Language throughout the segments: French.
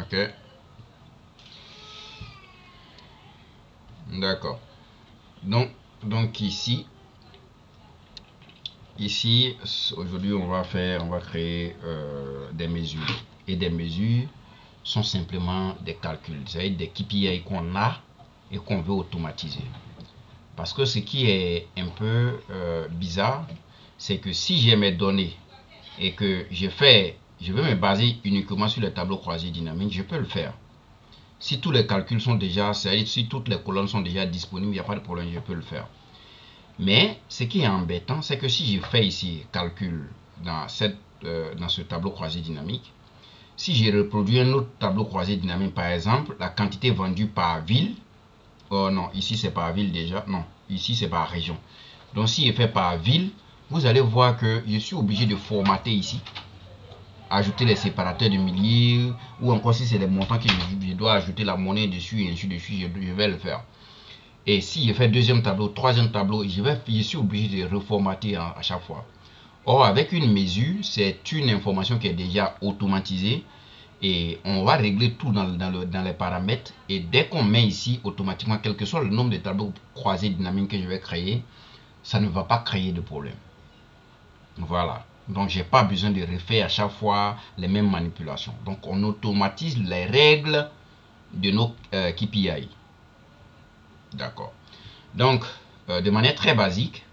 Ok. D'accord. Donc ici, aujourd'hui, on va créer des mesures. Et des mesures sont simplement des calculs, c'est-à-dire des KPI qu'on a et qu'on veut automatiser. Parce que ce qui est un peu bizarre, c'est que si j'ai mes données et que je veux me baser uniquement sur les tableaux croisés dynamiques, je peux le faire. Si tous les calculs sont déjà, c'est-à-dire si toutes les colonnes sont déjà disponibles, il n'y a pas de problème, je peux le faire. Mais ce qui est embêtant, c'est que si je fais ici calcul dans ce tableau croisé dynamique, si je reproduis un autre tableau croisé dynamique, par exemple, la quantité vendue par ville, oh non, ici c'est par ville déjà, non, ici c'est par région. Donc si je fais par ville, vous allez voir que je suis obligé de formater ici, ajouter les séparateurs de milliers, ou encore si c'est les montants que je dois ajouter la monnaie dessus et ainsi de suite, je vais le faire. Et si je fais deuxième tableau, troisième tableau, je suis obligé de reformater à chaque fois. Or, avec une mesure, c'est une information qui est déjà automatisée et on va régler tout dans les paramètres. Et dès qu'on met ici, automatiquement, quel que soit le nombre de tableaux croisés dynamiques que je vais créer, ça ne va pas créer de problème. Voilà. Donc, j'ai pas besoin de refaire à chaque fois les mêmes manipulations. Donc, on automatise les règles de nos KPI. D'accord. Donc, de manière très basique,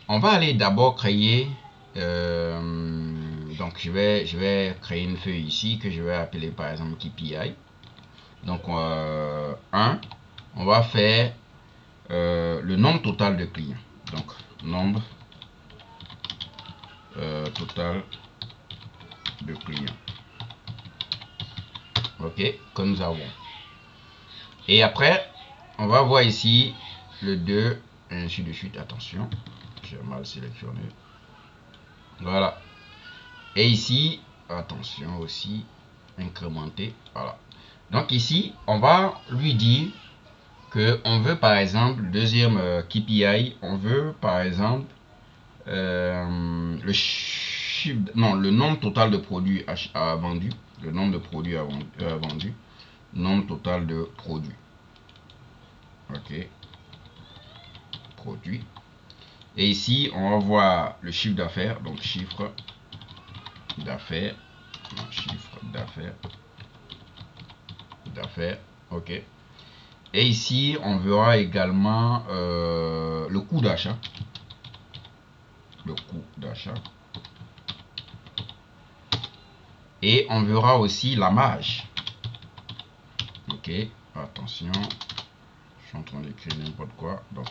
on va aller d'abord créer. Donc, je vais créer une feuille ici que je vais appeler par exemple KPI. Donc, 1, on va faire le nombre total de clients. Donc, nombre total de clients. Ok, que nous avons. Et après, on va voir ici le 2, et ainsi de suite. Attention, j'ai mal sélectionné. Voilà. Et ici, attention aussi, incrémenter. Voilà. Donc ici, on va lui dire que on veut par exemple, deuxième KPI, on veut par exemple le nombre total de produits vendus, le nombre de produits vendus, nombre total de produits. Ok, produits. Et ici, on va voir le chiffre d'affaires, donc chiffre d'affaires, ok. Et ici, on verra également le coût d'achat, et on verra aussi la marge. Ok, attention, je suis en train d'écrire n'importe quoi. Donc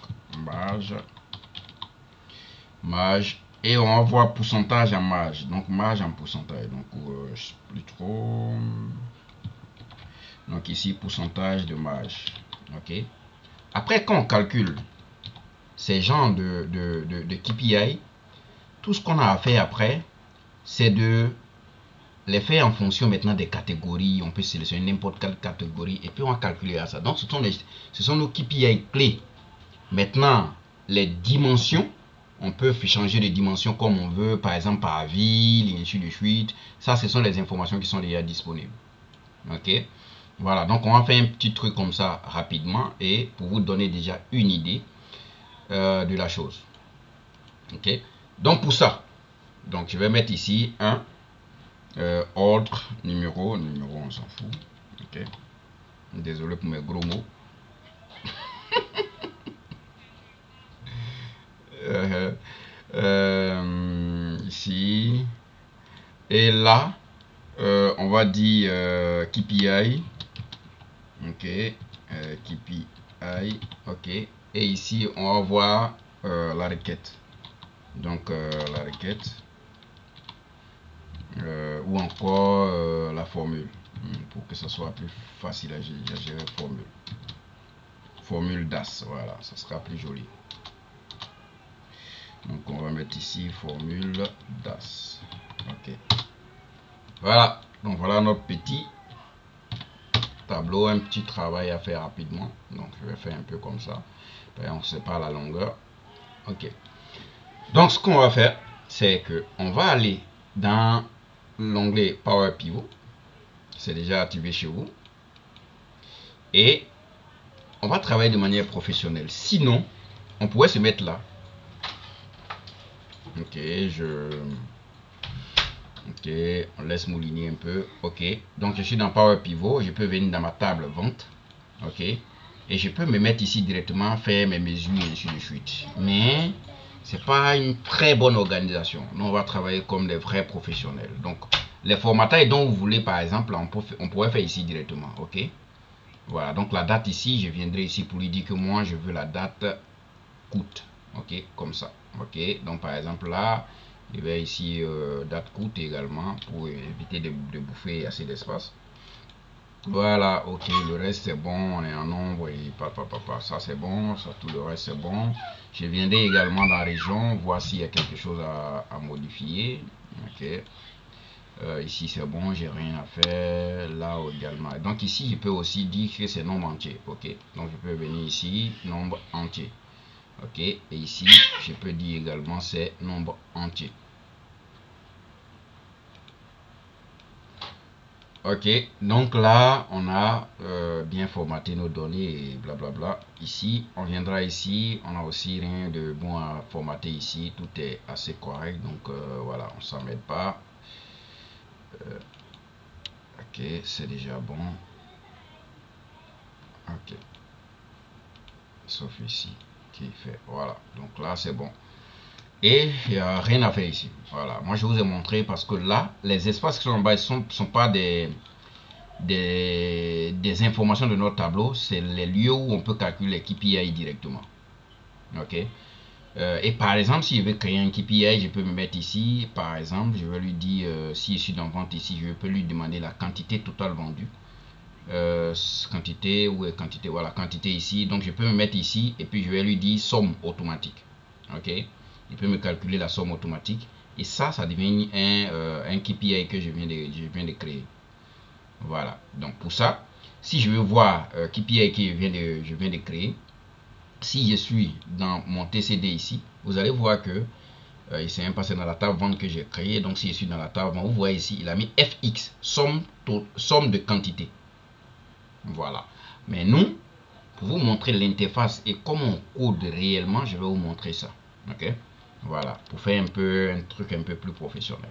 marge, et on va voir pourcentage en marge. Donc marge en pourcentage. Donc je sais plus trop. Donc ici pourcentage de marge. Ok. Après, quand on calcule ces genres de KPI, tout ce qu'on a à faire après, c'est de les faire en fonction maintenant des catégories. On peut sélectionner n'importe quelle catégorie et puis on va calculer à ça. Donc ce sont nos KPI clés. Maintenant, les dimensions, on peut changer de dimension comme on veut, par exemple par ville, et ainsi de suite. Ça, ce sont les informations qui sont déjà disponibles. Ok. Voilà, donc on va faire un petit truc comme ça rapidement et pour vous donner déjà une idée de la chose. Ok. Donc pour ça, donc je vais mettre ici un ordre, numéro on s'en fout. Ok. Désolé pour mes gros mots. Ici. Et là, on va dire KPI. Ok. KPI. Ok. Et ici, on va voir la requête. Donc, la requête. Ou encore la formule. Pour que ça soit plus facile à gérer, formule. Formule DAS. Voilà, ça sera plus joli. Donc, on va mettre ici formule DAS. Ok. Voilà. Donc, voilà notre petit tableau, un petit travail à faire rapidement. Donc je vais faire un peu comme ça. On sépare la longueur. Ok. Donc ce qu'on va faire, c'est que on va aller dans l'onglet Power Pivot. c'est déjà activé chez vous. Et on va travailler de manière professionnelle. Sinon, on pourrait se mettre là. Ok, ok, on laisse mouliner un peu. Ok, donc je suis dans Power Pivot. Je peux venir dans ma table vente. Ok, et je peux me mettre ici directement, faire mes mesures et ainsi de suite. Mais c'est pas une très bonne organisation. Nous, on va travailler comme des vrais professionnels. Donc, les formatages dont vous voulez, par exemple, on pourrait faire ici directement. Ok, voilà. Donc, la date ici, je viendrai ici pour lui dire que moi, je veux la date coûte. Ok, comme ça. Ok, donc par exemple là, je vais ici date coûte également pour éviter de bouffer assez d'espace. Voilà, ok, le reste c'est bon, on est en nombre et ça c'est bon, ça tout le reste c'est bon. Je viendrai également dans la région, voir s'il y a quelque chose à modifier. Ok, ici c'est bon, j'ai rien à faire, là également. Donc ici je peux aussi dire que c'est nombre entier, ok. Donc je peux venir ici, nombre entier. Ok, et ici je peux dire également c'est nombre entier. Ok, donc là on a bien formaté nos données et blablabla. Ici on viendra ici, on a aussi rien de bon à formater ici, tout est assez correct, donc voilà, on s'en met pas. Ok, c'est déjà bon. Ok, sauf ici qui fait, voilà, donc là c'est bon. Et il n'y a rien à faire ici. Voilà, moi je vous ai montré parce que là, les espaces qui sont en bas ne sont pas des informations de notre tableau, c'est les lieux où on peut calculer les KPI directement. Ok. Et par exemple, si je veux créer un KPI, je peux me mettre ici. Par exemple, je vais lui dire, si je suis dans vente ici, je peux lui demander la quantité totale vendue. Quantité, où est quantité? Voilà, quantité ici. Donc je peux me mettre ici et puis je vais lui dire somme automatique. Ok. Il peut me calculer la somme automatique. Et ça devient un KPI que je viens de créer. Voilà, donc pour ça, si je veux voir KPI que je viens de créer, si je suis dans mon TCD ici, vous allez voir que il s'est même passé dans la table vente que j'ai créée. Donc si je suis dans la table vente, vous voyez ici, il a mis FX, somme de quantité. Voilà. Mais nous, pour vous montrer l'interface et comment on code réellement, je vais vous montrer ça. Ok. Voilà, pour faire un truc un peu plus professionnel.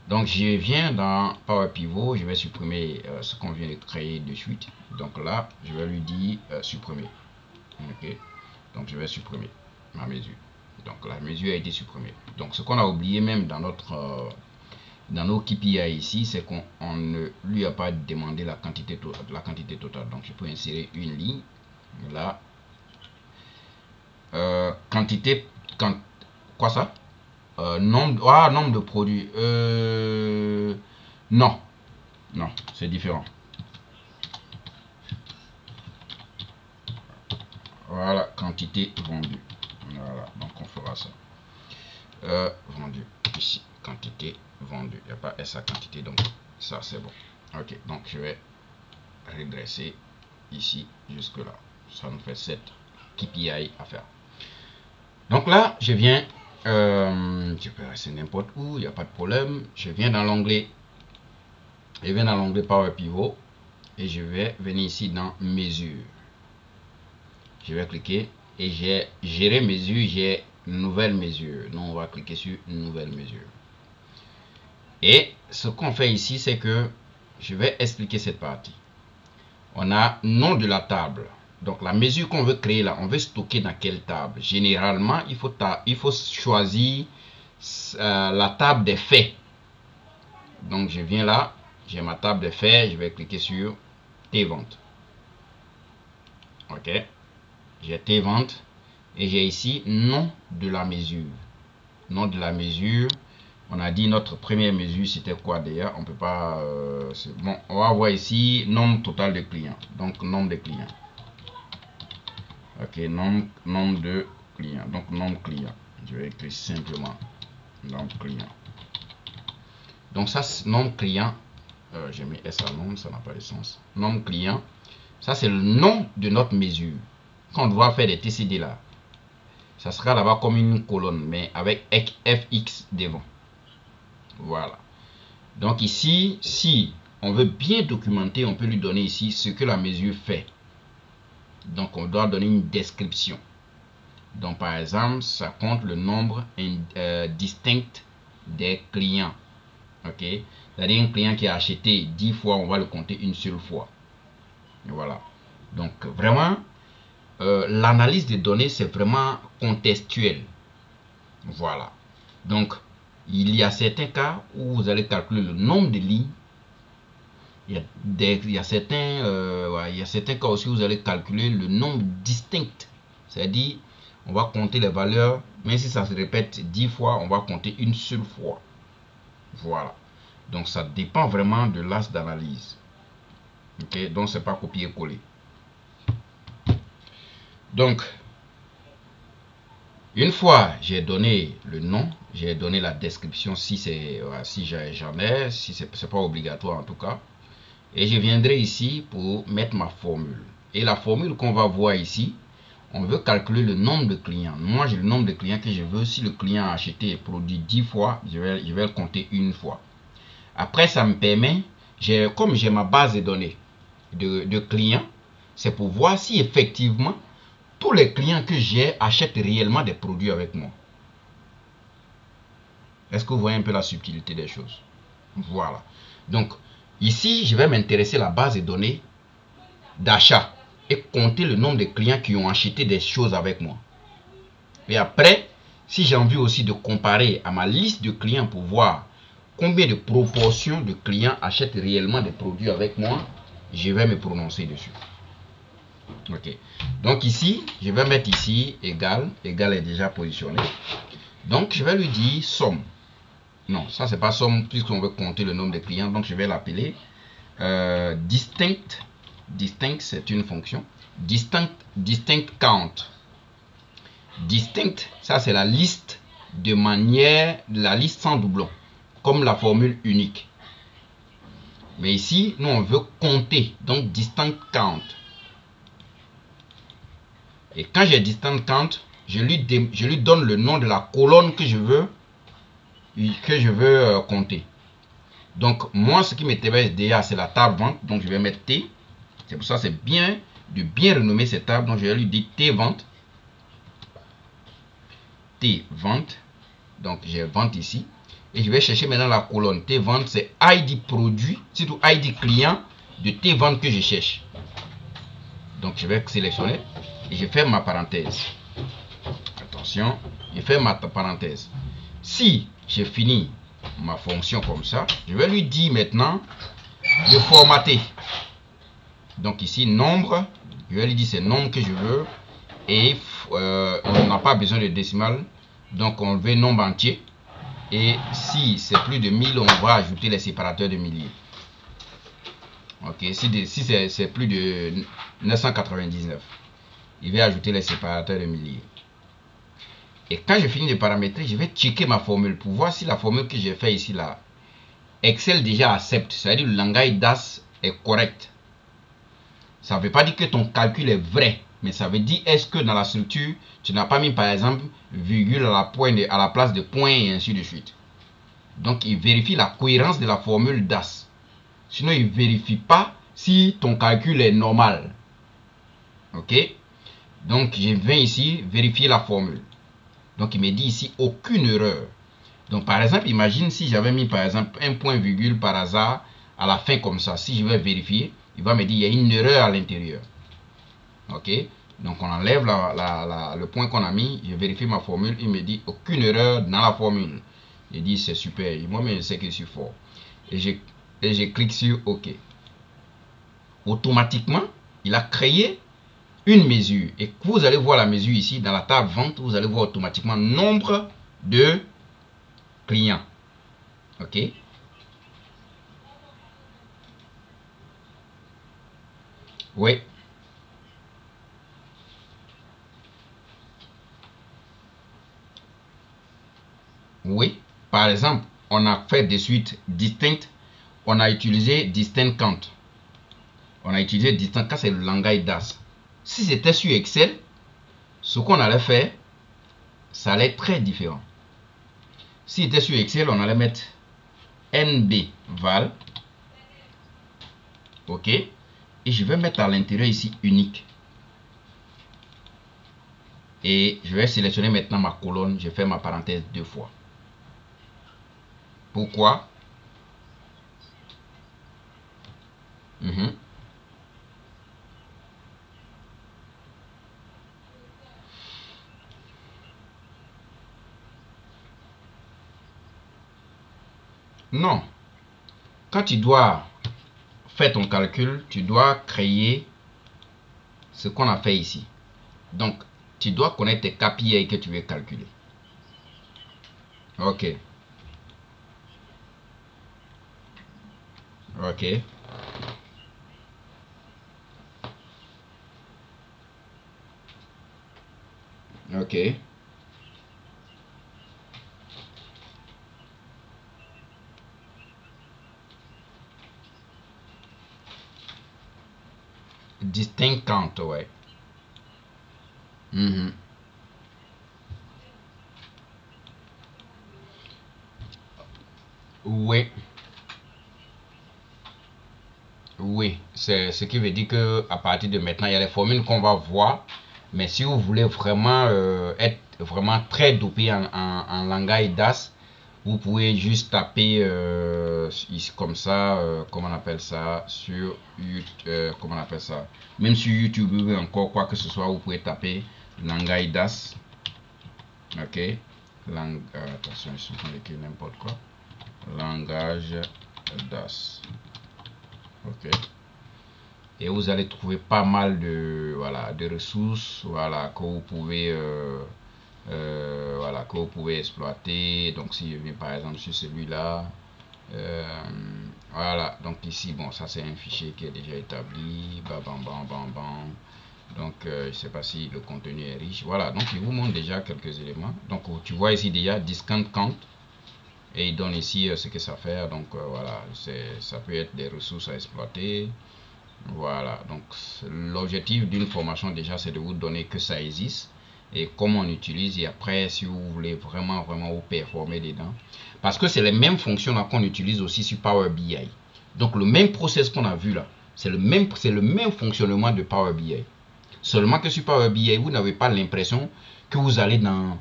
Donc je viens dans Power Pivot, je vais supprimer ce qu'on vient de créer de suite. Donc là, je vais lui dire supprimer. Ok. Donc je vais supprimer ma mesure. Donc la mesure a été supprimée. Donc ce qu'on a oublié même dans dans nos KPI ici, c'est qu'on ne lui a pas demandé la quantité totale. Donc je peux insérer une ligne là. Quantité, quoi ça? Nombre de produits. Non, non, c'est différent. Voilà, quantité vendue. Voilà, donc on fera ça. Vendu ici, quantité vendue. Il n'y a pas S à quantité, donc ça c'est bon. Ok, donc je vais redresser ici jusque là. Ça nous fait 7 KPI à faire. Donc là, je viens, je peux rester n'importe où, il n'y a pas de problème. Je viens dans l'onglet Power Pivot et je vais venir ici dans mesure. Je vais cliquer et j'ai gérer mesure, j'ai nouvelle mesure. Donc on va cliquer sur nouvelle mesure. Et ce qu'on fait ici, c'est que je vais expliquer cette partie. On a nom de la table. Donc la mesure qu'on veut créer là, on veut stocker dans quelle table? Généralement, il faut choisir la table des faits. Donc je viens là, j'ai ma table des faits, je vais cliquer sur tes ventes. Ok, j'ai tes ventes et j'ai ici nom de la mesure. Nom de la mesure. On a dit notre première mesure c'était quoi d'ailleurs? On peut pas. Bon, on va voir ici nombre total de clients. Donc nombre de clients. Ok, nombre de clients. Donc nombre client. Je vais écrire simplement nombre client. Donc ça, nombre client. J'ai mis S à nombre, ça n'a pas de sens. Nombre client. Ça c'est le nom de notre mesure. Quand on doit faire des TCD là, ça sera là-bas comme une colonne, mais avec FX devant. Voilà. Donc ici, si on veut bien documenter, on peut lui donner ici ce que la mesure fait. Donc, on doit donner une description. Donc, par exemple, ça compte le nombre distinct des clients. Ok, c'est-à-dire un client qui a acheté 10 fois, on va le compter une seule fois. Et voilà. Donc, vraiment, l'analyse des données, c'est vraiment contextuel. Voilà. Donc, il y a certains cas où vous allez calculer le nombre de lignes. Il y a certains cas aussi où vous allez calculer le nombre distinct. C'est-à-dire, on va compter les valeurs, mais si ça se répète 10 fois, on va compter une seule fois. Voilà. Donc, ça dépend vraiment de l'axe d'analyse. Ok, donc c'est pas copier-coller. Donc, une fois j'ai donné le nom, j'ai donné la description si j'en ai, si c'est pas obligatoire en tout cas. Et je viendrai ici pour mettre ma formule. Et la formule qu'on va voir ici, on veut calculer le nombre de clients. Moi, j'ai le nombre de clients que je veux. Si le client a acheté et produit 10 fois, je vais le compter une fois. Après, ça me permet, comme j'ai ma base de données de clients, c'est pour voir si effectivement, tous les clients que j'ai achètent réellement des produits avec moi. Est-ce que vous voyez un peu la subtilité des choses? Voilà. Donc, ici, je vais m'intéresser à la base de données d'achat et compter le nombre de clients qui ont acheté des choses avec moi. Et après, si j'ai envie aussi de comparer à ma liste de clients pour voir combien de proportions de clients achètent réellement des produits avec moi, je vais me prononcer dessus. Ok. Donc ici, je vais mettre ici égal. Égal est déjà positionné. Donc je vais lui dire somme. Non, ça c'est pas somme puisqu'on veut compter le nombre de clients. Donc je vais l'appeler distinct. Distinct, c'est une fonction. Distinct count. Distinct, ça c'est la liste de manière, la liste sans doublon, comme la formule unique. Mais ici, nous on veut compter, donc distinct count. Et quand j'ai distinct count, je lui donne le nom de la colonne que je veux compter. Donc moi, ce qui m'intéresse déjà, c'est la table vente, donc je vais mettre T. C'est pour ça que c'est bien de bien renommer cette table, donc je vais lui dire T vente. T vente, donc j'ai vente ici. Et je vais chercher maintenant la colonne T vente, c'est ID produit, surtout ID client de T vente que je cherche. Donc je vais sélectionner et je fais ma parenthèse. Attention, je fais ma parenthèse. Si j'ai fini ma fonction comme ça, je vais lui dire maintenant de formater. Donc ici nombre, je vais lui dire c'est nombre que je veux et on n'a pas besoin de décimal, donc on veut nombre entier. Et si c'est plus de 1000, on va ajouter les séparateurs de milliers. Ok, si c'est plus de 999, il va ajouter les séparateurs de milliers. Et quand je finis de paramétrer, je vais checker ma formule pour voir si la formule que j'ai fait ici là, Excel déjà accepte, c'est-à-dire le langage DAS est correct. Ça ne veut pas dire que ton calcul est vrai, mais ça veut dire est-ce que dans la structure, tu n'as pas mis par exemple virgule à la place de point et ainsi de suite. Donc il vérifie la cohérence de la formule DAS. Sinon il ne vérifie pas si ton calcul est normal. Ok? Donc je viens ici vérifier la formule. Donc il me dit ici aucune erreur. Donc par exemple, imagine si j'avais mis par exemple un point virgule par hasard à la fin comme ça. Si je vais vérifier, il va me dire il y a une erreur à l'intérieur. Ok? Donc on enlève le point qu'on a mis. Je vérifie ma formule. Il me dit aucune erreur dans la formule. Il dit c'est super. Moi-même je sais que je suis fort. Et je clique sur OK. Automatiquement, il a créé une mesure. Et vous allez voir la mesure ici dans la table vente. Vous allez voir automatiquement nombre de clients. Ok? Oui. Oui. Par exemple, on a fait de suite distinct. On a utilisé distinct count. On a utilisé distinct count, c'est le langage DAS. Si c'était sur Excel, ce qu'on allait faire, ça allait être très différent. Si c'était sur Excel, on allait mettre NB val OK, et je vais mettre à l'intérieur ici unique. Et je vais sélectionner maintenant ma colonne. Je fais ma parenthèse 2 fois. Pourquoi? Non. Quand tu dois faire ton calcul, tu dois créer ce qu'on a fait ici. Donc, tu dois connaître tes KPI que tu veux calculer. OK. OK. OK. Distinct count, ouais. Oui. Oui, c'est ce qui veut dire que à partir de maintenant, il y a les formules qu'on va voir. Mais si vous voulez vraiment être vraiment très dopé en langage DAS, vous pouvez juste taper ici comme ça, comment on appelle ça, sur YouTube, comment on appelle ça. Même sur YouTube, encore quoi que ce soit, vous pouvez taper langage DAS. Ok, attention, je suis en train d'écrire n'importe quoi. Langage DAS. Ok. Et vous allez trouver pas mal de ressources que vous pouvez que vous pouvez exploiter. Donc si je viens par exemple sur celui-là, voilà, donc ici bon, ça c'est un fichier qui est déjà établi, donc je sais pas si le contenu est riche. Voilà, donc il vous montre déjà quelques éléments. Donc tu vois ici déjà discount count et il donne ici ce que ça fait. Donc voilà, ça peut être des ressources à exploiter. Voilà, donc l'objectif d'une formation déjà c'est de vous donner que ça existe et comment on utilise, et après si vous voulez vraiment vous performer dedans, parce que c'est les mêmes fonctions là qu'on utilise aussi sur Power BI. Donc le même process qu'on a vu là, c'est le même fonctionnement de Power BI. Seulement que sur Power BI, vous n'avez pas l'impression que vous allez dans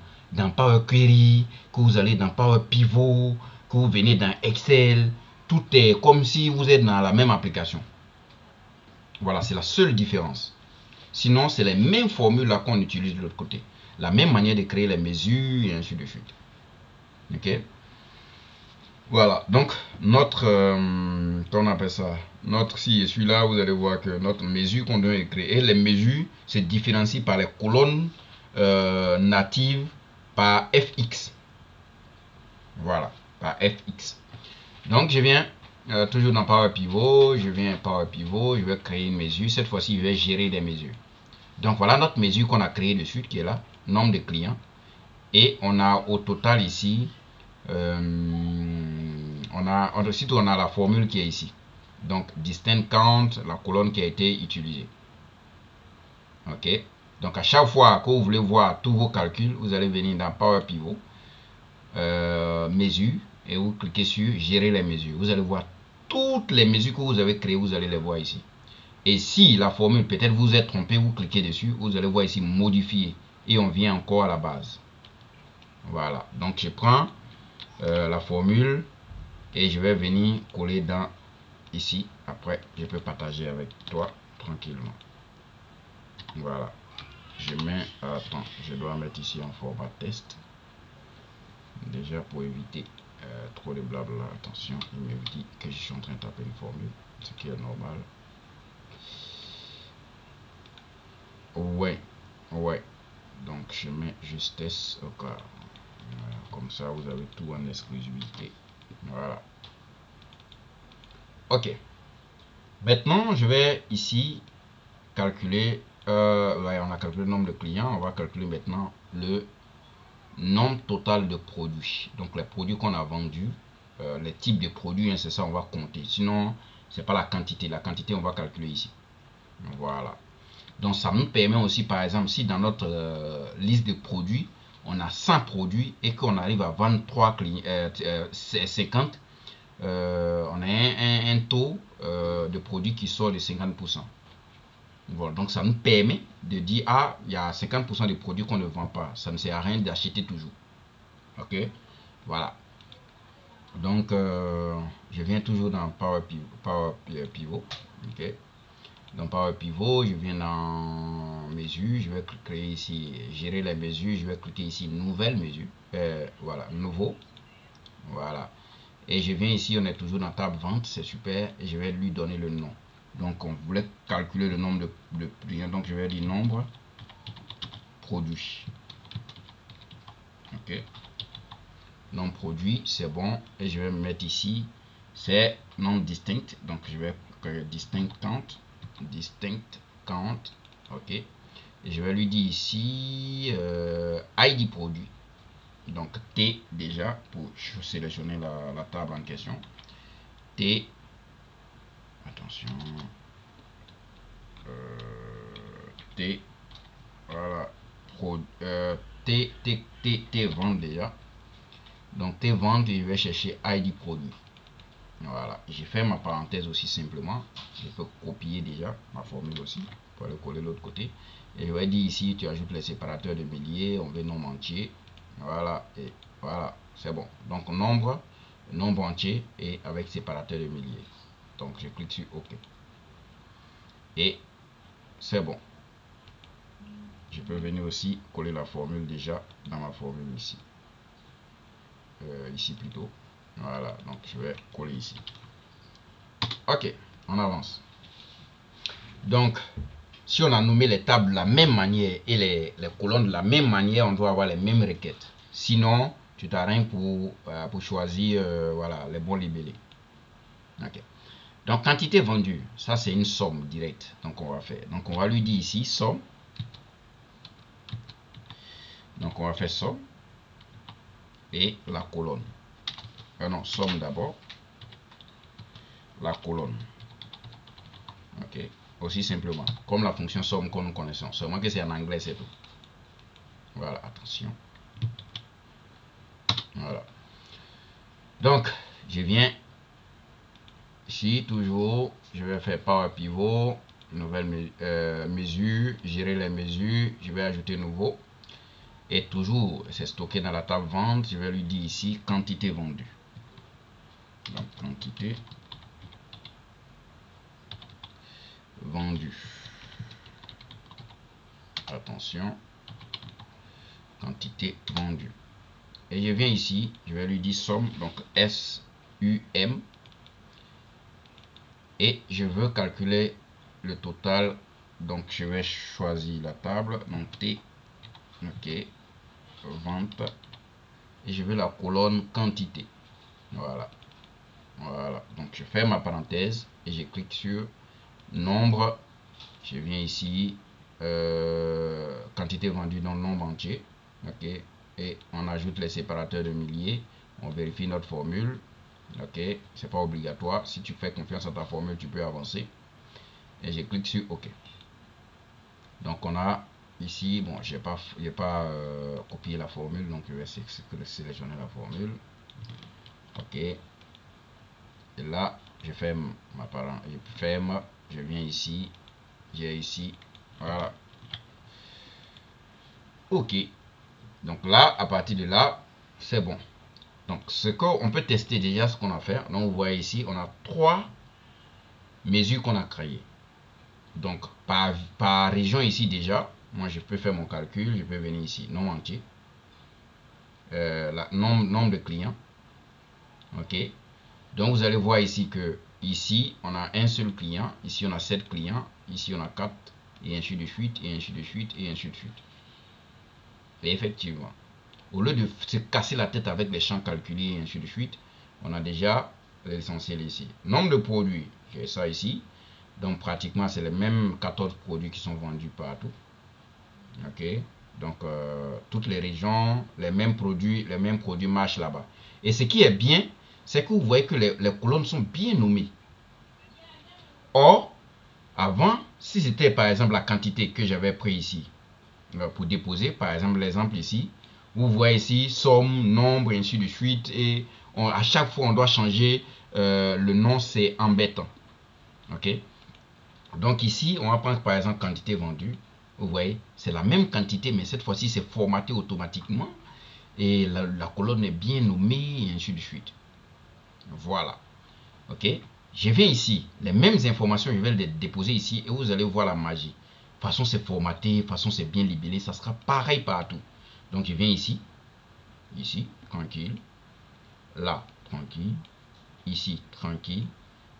Power Query, que vous allez dans Power Pivot, que vous venez dans Excel. Tout est comme si vous êtes dans la même application. Voilà, c'est la seule différence. Sinon, c'est les mêmes formules là qu'on utilise de l'autre côté. La même manière de créer les mesures et ainsi de suite. Ok. Voilà, donc notre, comment on appelle ça, si je suis là, vous allez voir que notre mesure qu'on doit créer, et les mesures se différencient par les colonnes natives par FX. Voilà, par FX. Donc je viens toujours dans Power Pivot, je vais créer une mesure. Cette fois-ci, je vais gérer des mesures. Donc voilà notre mesure qu'on a créée dessus, qui est là, nombre de clients. Et on a au total ici, on a la formule qui est ici. Donc distinct count, la colonne qui a été utilisée. Ok. Donc à chaque fois que vous voulez voir tous vos calculs, vous allez venir dans Power Pivot, mesure, et vous cliquez sur gérer les mesures. Vous allez voir toutes les mesures que vous avez créées, vous allez les voir ici. Et si la formule, peut-être vous êtes trompé, vous cliquez dessus, vous allez voir ici modifier, et on vient encore à la base. Voilà, donc je prends la formule et je vais venir coller dans ici. Après, je peux partager avec toi tranquillement. Voilà, je mets, attends, je dois mettre ici en format test. Déjà pour éviter trop de blabla. Attention, il me dit que je suis en train de taper une formule, ce qui est normal. Ouais, donc je mets justesse au cas. Voilà, comme ça vous avez tout en exclusivité. Voilà. Ok. Maintenant, je vais ici calculer. On a calculé le nombre de clients. On va calculer maintenant le nombre total de produits. Donc les produits qu'on a vendus, les types de produits, hein, c'est ça, on va compter. Sinon, c'est pas la quantité. La quantité, on va calculer ici. Voilà. Donc ça nous permet aussi, par exemple, si dans notre liste de produits, on a 100 produits et qu'on arrive à vendre 50, on a un taux de produit qui sort de 50%. Voilà, donc ça nous permet de dire, ah, il y a 50% de produits qu'on ne vend pas. Ça ne sert à rien d'acheter toujours. Ok, voilà. Donc, je viens toujours dans Power Pivot. Ok. Dans Power Pivot, je viens dans mesures. Je vais créer ici, gérer les mesures. Je vais cliquer ici, nouvelle mesure. Voilà, nouveau. Voilà. Et je viens ici, on est toujours dans table vente. C'est super. Et je vais lui donner le nom. Donc, on voulait calculer le nombre de clients. Donc, je vais dire nombre produit. Ok. Nom produit, c'est bon. Et je vais me mettre ici, c'est non distinct. Donc je vais distinct count. Ok. Et je vais lui dire ici ID produit. Donc T déjà pour sélectionner la table en question. T, attention, T, voilà, T vente déjà. Donc T vente, je vais chercher ID produit. Voilà, j'ai fait ma parenthèse aussi simplement. Je peux copier déjà ma formule aussi pour le coller de l'autre côté. Et je vais dire ici, tu ajoutes les séparateurs de milliers, on veut nombre entier. Voilà, et voilà, c'est bon. Donc nombre entier et avec séparateur de milliers. Donc je clique sur OK. Et c'est bon. Je peux venir aussi coller la formule déjà dans ma formule ici. Ici plutôt. Voilà, donc je vais coller ici. Ok, on avance. Donc, si on a nommé les tables de la même manière et les colonnes de la même manière, on doit avoir les mêmes requêtes. Sinon, tu t'arrêtes pour choisir voilà, les bons libellés. Ok. Donc, quantité vendue, ça c'est une somme directe. Donc, on va faire. Donc, on va lui dire ici somme. Donc, on va faire somme et la colonne. Non, somme d'abord. La colonne. Ok. Aussi simplement. Comme la fonction somme que nous connaissons. Seulement que c'est en anglais, c'est tout. Voilà, attention. Voilà. Donc, je viens ici, toujours, je vais faire Power Pivot, nouvelle mesure, gérer les mesures, je vais ajouter nouveau. Et toujours, c'est stocké dans la table vente, je vais lui dire ici, quantité vendue. Donc, quantité vendue. Attention, quantité vendue. Et je viens ici, je vais lui dire somme, donc S-U-M. Et je veux calculer le total, donc je vais choisir la table, donc T, ok, vente, et je veux la colonne quantité. Voilà, voilà. Donc je ferme ma parenthèse et je clique sur nombre. Je viens ici, quantité vendue dans le nombre entier, ok, et on ajoute les séparateurs de milliers. On vérifie notre formule. Ok, c'est pas obligatoire. Si tu fais confiance à ta formule, tu peux avancer. Et je clique sur OK. Donc on a ici, bon, j'ai pas copié la formule, donc je vais sélectionner la formule. OK. Et là, je ferme ma parenthèse, je ferme, je viens ici, j'ai ici, voilà. OK. Donc là, à partir de là, c'est bon. Donc ce qu'on peut tester déjà, ce qu'on a fait. Donc vous voyez ici, on a 3 mesures qu'on a créées. Donc par région ici déjà, moi je peux faire mon calcul, je peux venir ici, nombre entier, nombre de clients. Ok. Donc vous allez voir ici que ici on a un seul client, ici on a 7 clients, ici on a 4, et ainsi de suite, et ainsi de suite, et ainsi de suite. Et effectivement, au lieu de se casser la tête avec les champs calculés et ainsi de suite, on a déjà l'essentiel ici. Nombre de produits, j'ai ça ici. Donc pratiquement c'est les mêmes 14 produits qui sont vendus partout. Ok. Donc toutes les régions, les mêmes produits marchent là-bas. Et ce qui est bien, c'est que vous voyez que les colonnes sont bien nommées. Or, avant, si c'était par exemple la quantité que j'avais pris ici pour déposer, par exemple l'exemple ici, vous voyez ici somme, nombre, et ainsi de suite, et à chaque fois on doit changer le nom c'est embêtant. Ok. Donc ici, on va prendre par exemple quantité vendue. Vous voyez, c'est la même quantité, mais cette fois-ci, c'est formaté automatiquement. Et la colonne est bien nommée, et ainsi de suite. Voilà. Ok. Je viens ici. Les mêmes informations, je vais les déposer ici. Et vous allez voir la magie. De toute façon, c'est formaté. De toute façon, c'est bien libellé. Ça sera pareil partout. Donc, je viens ici. Ici, tranquille. Là, tranquille. Ici, tranquille.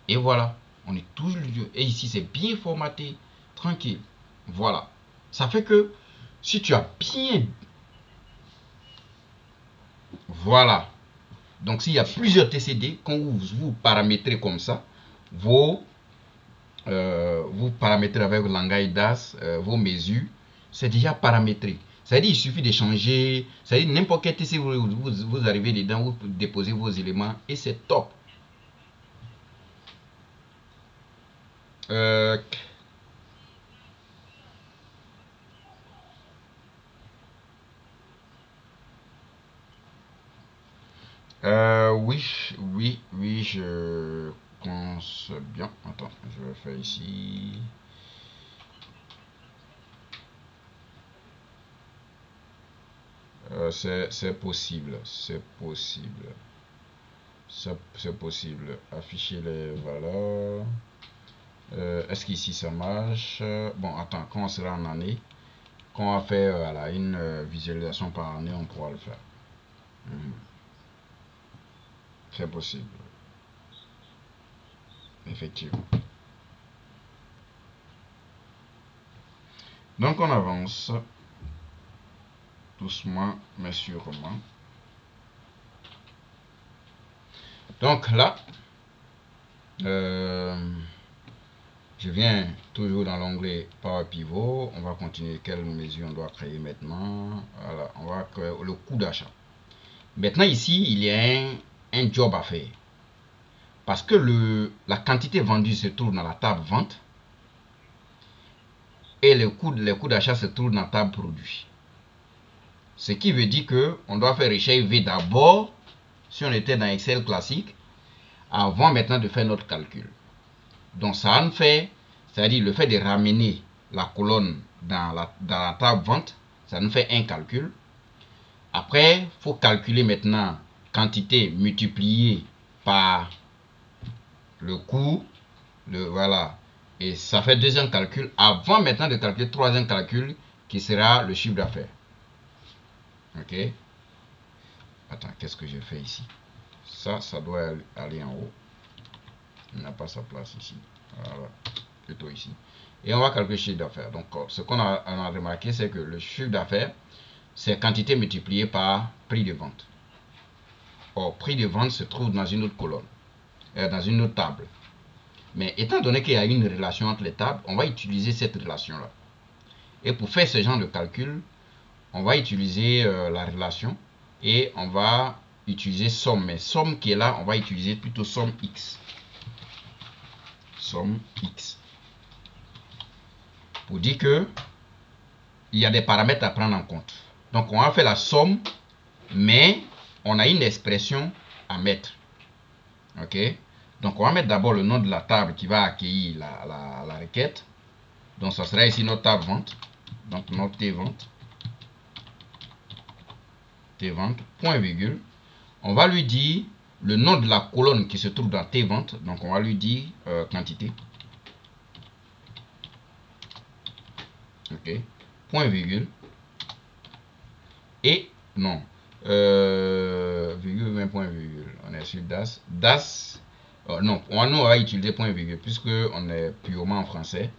Et voilà. On est toujours. Et ici, c'est bien formaté. Tranquille. Voilà. Ça fait que si tu as bien... Voilà. Donc, s'il y a plusieurs TCD, quand vous paramétrez comme ça, vous paramétrez avec le langage DAS, vos mesures, c'est déjà paramétré. C'est-à-dire, il suffit de changer. C'est-à-dire, n'importe quel TCD, vous arrivez dedans, vous déposez vos éléments et c'est top. Oui, je pense bien. Attends, je vais faire ici. C'est possible, c'est possible. C'est possible. Afficher les valeurs. Est-ce qu'ici ça marche? Bon, attends, quand on sera en année, quand on va faire voilà, une visualisation par année, on pourra le faire. C'est possible, effectivement. Donc on avance doucement mais sûrement. Donc là, je viens toujours dans l'onglet Power Pivot. On va continuer. Quelle mesure on doit créer maintenant? Voilà, on va créer le coût d'achat. Maintenant ici, il y a un job à faire. Parce que la quantité vendue se trouve dans la table vente et les coûts d'achat se trouvent dans la table produit. Ce qui veut dire qu'on doit faire recherche V d'abord, si on était dans Excel classique, avant maintenant de faire notre calcul. Donc ça nous fait, c'est-à-dire le fait de ramener la colonne dans la table vente, ça nous fait un calcul. Après, il faut calculer maintenant quantité multipliée par le coût, voilà. Et ça fait deuxième calcul, avant maintenant de calculer troisième calcul, qui sera le chiffre d'affaires. Ok. Attends, qu'est-ce que je fais ici? Ça doit aller en haut. Il n'a pas sa place ici. Voilà, plutôt ici. Et on va calculer le chiffre d'affaires. Donc, ce qu'on a remarqué, c'est que le chiffre d'affaires, c'est quantité multipliée par prix de vente. Or, prix de vente se trouve dans une autre colonne, dans une autre table. Mais étant donné qu'il y a une relation entre les tables, on va utiliser cette relation-là. Et pour faire ce genre de calcul, on va utiliser la relation et on va utiliser somme. Mais somme qui est là, on va utiliser plutôt somme X. Somme X. Pour dire que il y a des paramètres à prendre en compte. Donc on va faire la somme, mais on a une expression à mettre. Ok. Donc on va mettre d'abord le nom de la table qui va accueillir la requête. Donc ça sera ici notre table vente. Donc notre T vente. T vente, point virgule. On va lui dire le nom de la colonne qui se trouve dans T vente. Donc on va lui dire quantité. Ok. Point virgule. Et non. Virgule, même point virgule. On est sur DAS. DAS. Non, nous on va utiliser point virgule puisque on est purement en français.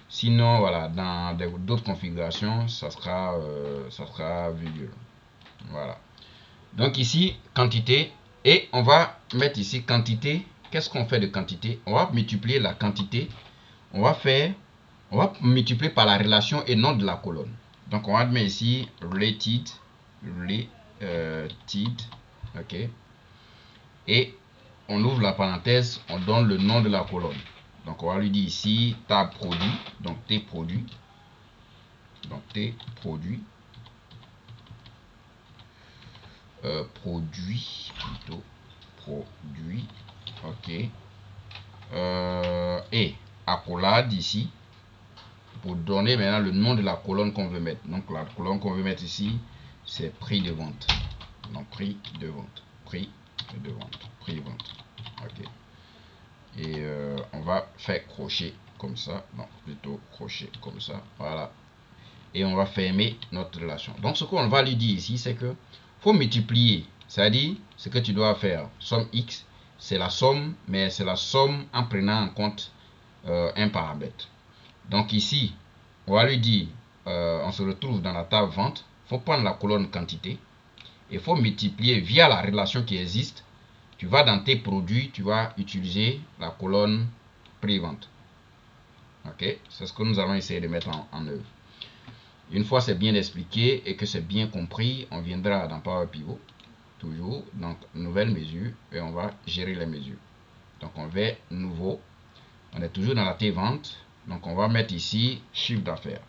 Sinon, voilà, dans d'autres configurations, ça sera virgule. Voilà. Donc ici, quantité. Et on va mettre ici quantité. Qu'est-ce qu'on fait de quantité? On va multiplier la quantité. On va multiplier par la relation et nom de la colonne. Donc on va mettre ici related. Ok. Et on ouvre la parenthèse, on donne le nom de la colonne. Donc on va lui dire ici table produit, donc T produit. Donc T produit. Produit plutôt. Produit. Ok. ok. Et accolade ici, pour donner maintenant le nom de la colonne qu'on veut mettre. Donc la colonne qu'on veut mettre ici, c'est prix de vente. Donc prix de vente, prix de vente, prix de vente. Ok. Et on va faire crochet comme ça, non, plutôt crochet comme ça, voilà. Et on va fermer notre relation. Donc ce qu'on va lui dire ici, c'est que faut multiplier, c'est-à-dire ce que tu dois faire, somme x, c'est la somme, mais c'est la somme en prenant en compte un paramètre. Donc ici, on va lui dire, on se retrouve dans la table vente, il faut prendre la colonne quantité, et il faut multiplier via la relation qui existe. Tu vas dans tes produits, tu vas utiliser la colonne prix-vente. Ok, c'est ce que nous allons essayer de mettre en œuvre. Une fois c'est bien expliqué et que c'est bien compris, on viendra dans Power Pivot, toujours, donc nouvelle mesure, et on va gérer les mesures. Donc on va nouveau, on est toujours dans la T-vente, donc on va mettre ici chiffre d'affaires.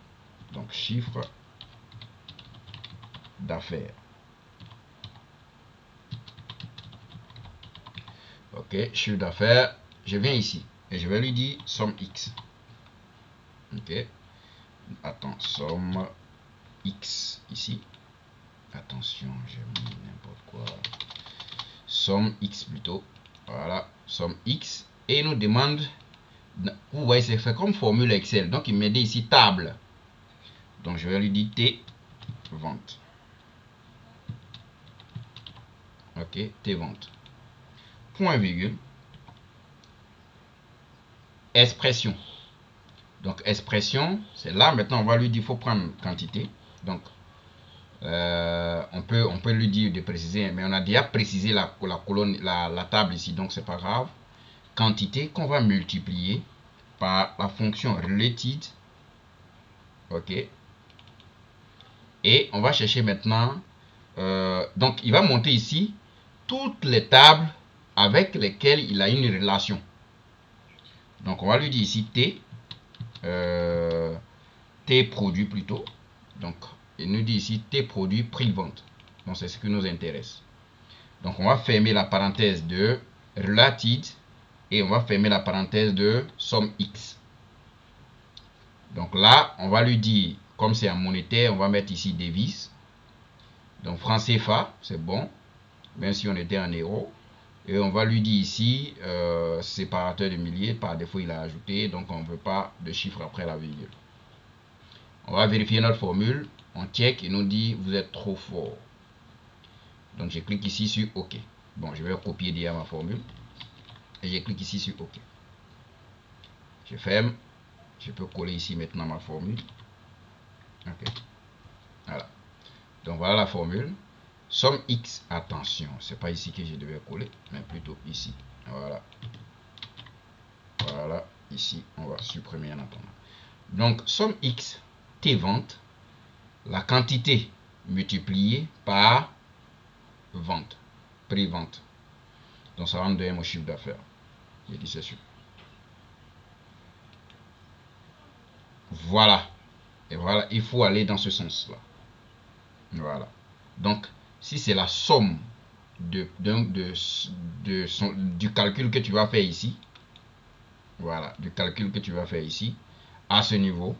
Donc chiffre d'affaires. Ok, chiffre d'affaires, je viens ici et je vais lui dire somme X. Ok, attends, somme X ici. Attention, j'ai mis n'importe quoi. Somme X plutôt. Voilà, somme X. Et il nous demande, vous voyez, c'est fait comme formule Excel. Donc il met ici table. Donc je vais lui dire T vente. Ok, T vente. Point virgule. Expression. Donc expression, c'est là maintenant on va lui dire, il faut prendre quantité. Donc on peut lui dire de préciser, mais on a déjà précisé la colonne, la table ici, donc c'est pas grave. Quantité qu'on va multiplier par la fonction related. Ok. Et on va chercher maintenant, donc il va monter ici toutes les tables avec lesquelles il a une relation. Donc on va lui dire ici T, T produit plutôt. Donc il nous dit ici T produit prix vente. Donc c'est ce qui nous intéresse. Donc on va fermer la parenthèse de related et on va fermer la parenthèse de somme X. Donc là, on va lui dire, comme c'est en monétaire, on va mettre ici devise. Donc franc CFA, c'est bon, même si on était en euros. Et on va lui dire ici, séparateur de milliers, par défaut il a ajouté, donc on ne veut pas de chiffre après la virgule. On va vérifier notre formule, on check, il nous dit, vous êtes trop fort. Donc je clique ici sur OK. Bon, je vais copier déjà ma formule. Et je clique ici sur OK. Je ferme. Je peux coller ici maintenant ma formule. OK. Voilà. Donc voilà la formule. Somme X, attention, c'est pas ici que je devais coller, mais plutôt ici. Voilà. Voilà, ici, on va supprimer en attendant. Donc, somme X, T vente, la quantité multipliée par vente, prix vente. Donc, ça va me donner mon chiffre d'affaires. J'ai dit c'est sûr. Voilà. Et voilà, il faut aller dans ce sens-là. Voilà. Donc, si c'est la somme du calcul que tu vas faire ici, voilà, du calcul que tu vas faire ici, à ce niveau,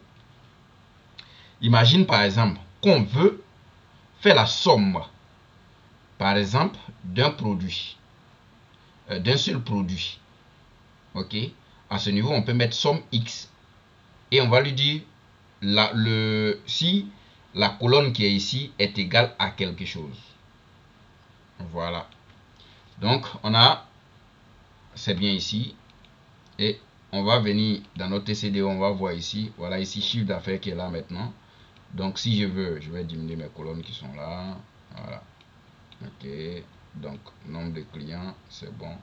imagine par exemple qu'on veut faire la somme, par exemple, d'un produit, d'un seul produit. Ok, à ce niveau, on peut mettre somme X et on va lui dire si la colonne qui est ici est égale à quelque chose. Voilà. Donc, c'est bien ici. Et on va venir dans notre TCD, on va voir ici. Voilà ici, chiffre d'affaires qui est là maintenant. Donc, si je veux, je vais diminuer mes colonnes qui sont là. Voilà. Ok. Donc, nombre de clients, c'est bon.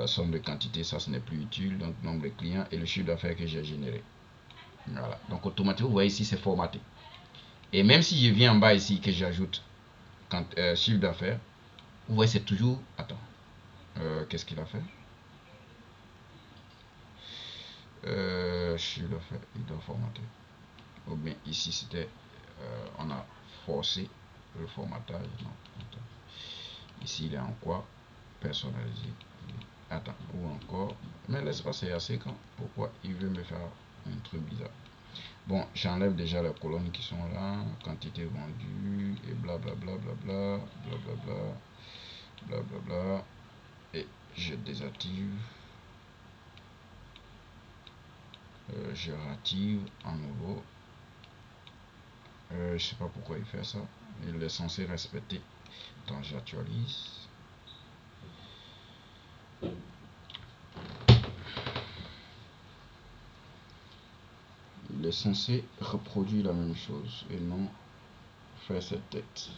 Somme de quantité, ça, ce n'est plus utile. Donc, nombre de clients et le chiffre d'affaires que j'ai généré. Voilà. Donc, automatiquement, vous voyez ici, c'est formaté. Et même si je viens en bas ici, que j'ajoute chiffre d'affaires, vous voyez, c'est toujours... Attends. Qu'est-ce qu'il a fait? Chiffre d'affaires, il doit formater. Ou bien ici, c'était... on a forcé le formatage. Non. Ici, il est en quoi? Personnalisé. Attends, ou encore, mais l'espace est assez grand. Pourquoi il veut me faire un truc bizarre? Bon, j'enlève déjà les colonnes qui sont là, quantité vendue, et blablabla, blablabla, blablabla, blablabla, et je désactive, je réactive à nouveau. Je sais pas pourquoi il fait ça. Il est censé respecter. Attends, j'actualise. Il est censé reproduire la même chose et non faire cette tête.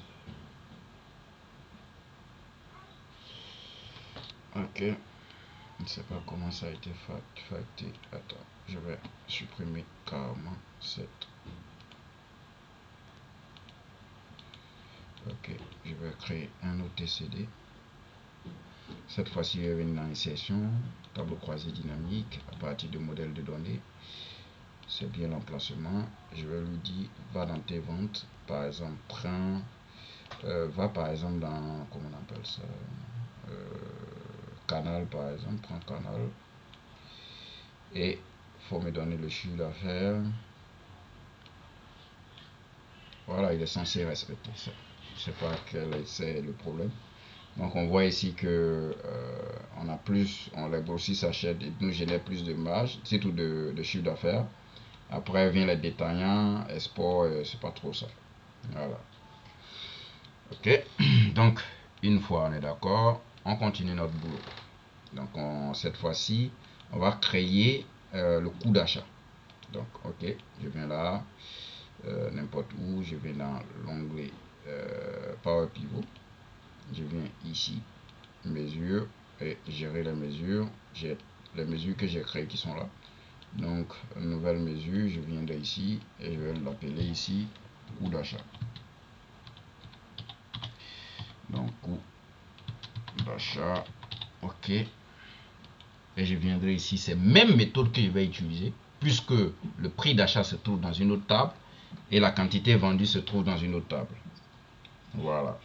Ok. Je ne sais pas comment ça a été facté. Attends, je vais supprimer carrément cette. Ok, je vais créer un autre TCD. Cette fois-ci, je vais venir dans insertion, tableau croisé dynamique à partir de modèle de données. C'est bien l'emplacement. Je vais lui dire va dans tes ventes, par exemple, prends, va par exemple dans, comment on appelle ça, canal par exemple, prends canal. Et faut me donner le chiffre d'affaires. Voilà, il est censé respecter ça. Je sais pas quel est le problème. Donc on voit ici que on a plus, on les grossistes achètent et nous génère plus de marge, c'est tout de chiffre d'affaires. Après vient les détaillants, export, c'est pas trop ça. Voilà. Ok. Donc une fois on est d'accord, on continue notre boulot. Donc cette fois-ci, on va créer le coût d'achat. Donc ok, je viens là, n'importe où, je viens dans l'onglet Power Pivot. Je viens ici, mesure, et gérer les mesures. J'ai les mesures que j'ai créées qui sont là. Donc, nouvelle mesure, je viens de ici et je vais l'appeler ici coût d'achat. Donc, coût d'achat, ok. Et je viendrai ici, ces mêmes méthodes que je vais utiliser, puisque le prix d'achat se trouve dans une autre table et la quantité vendue se trouve dans une autre table. Voilà.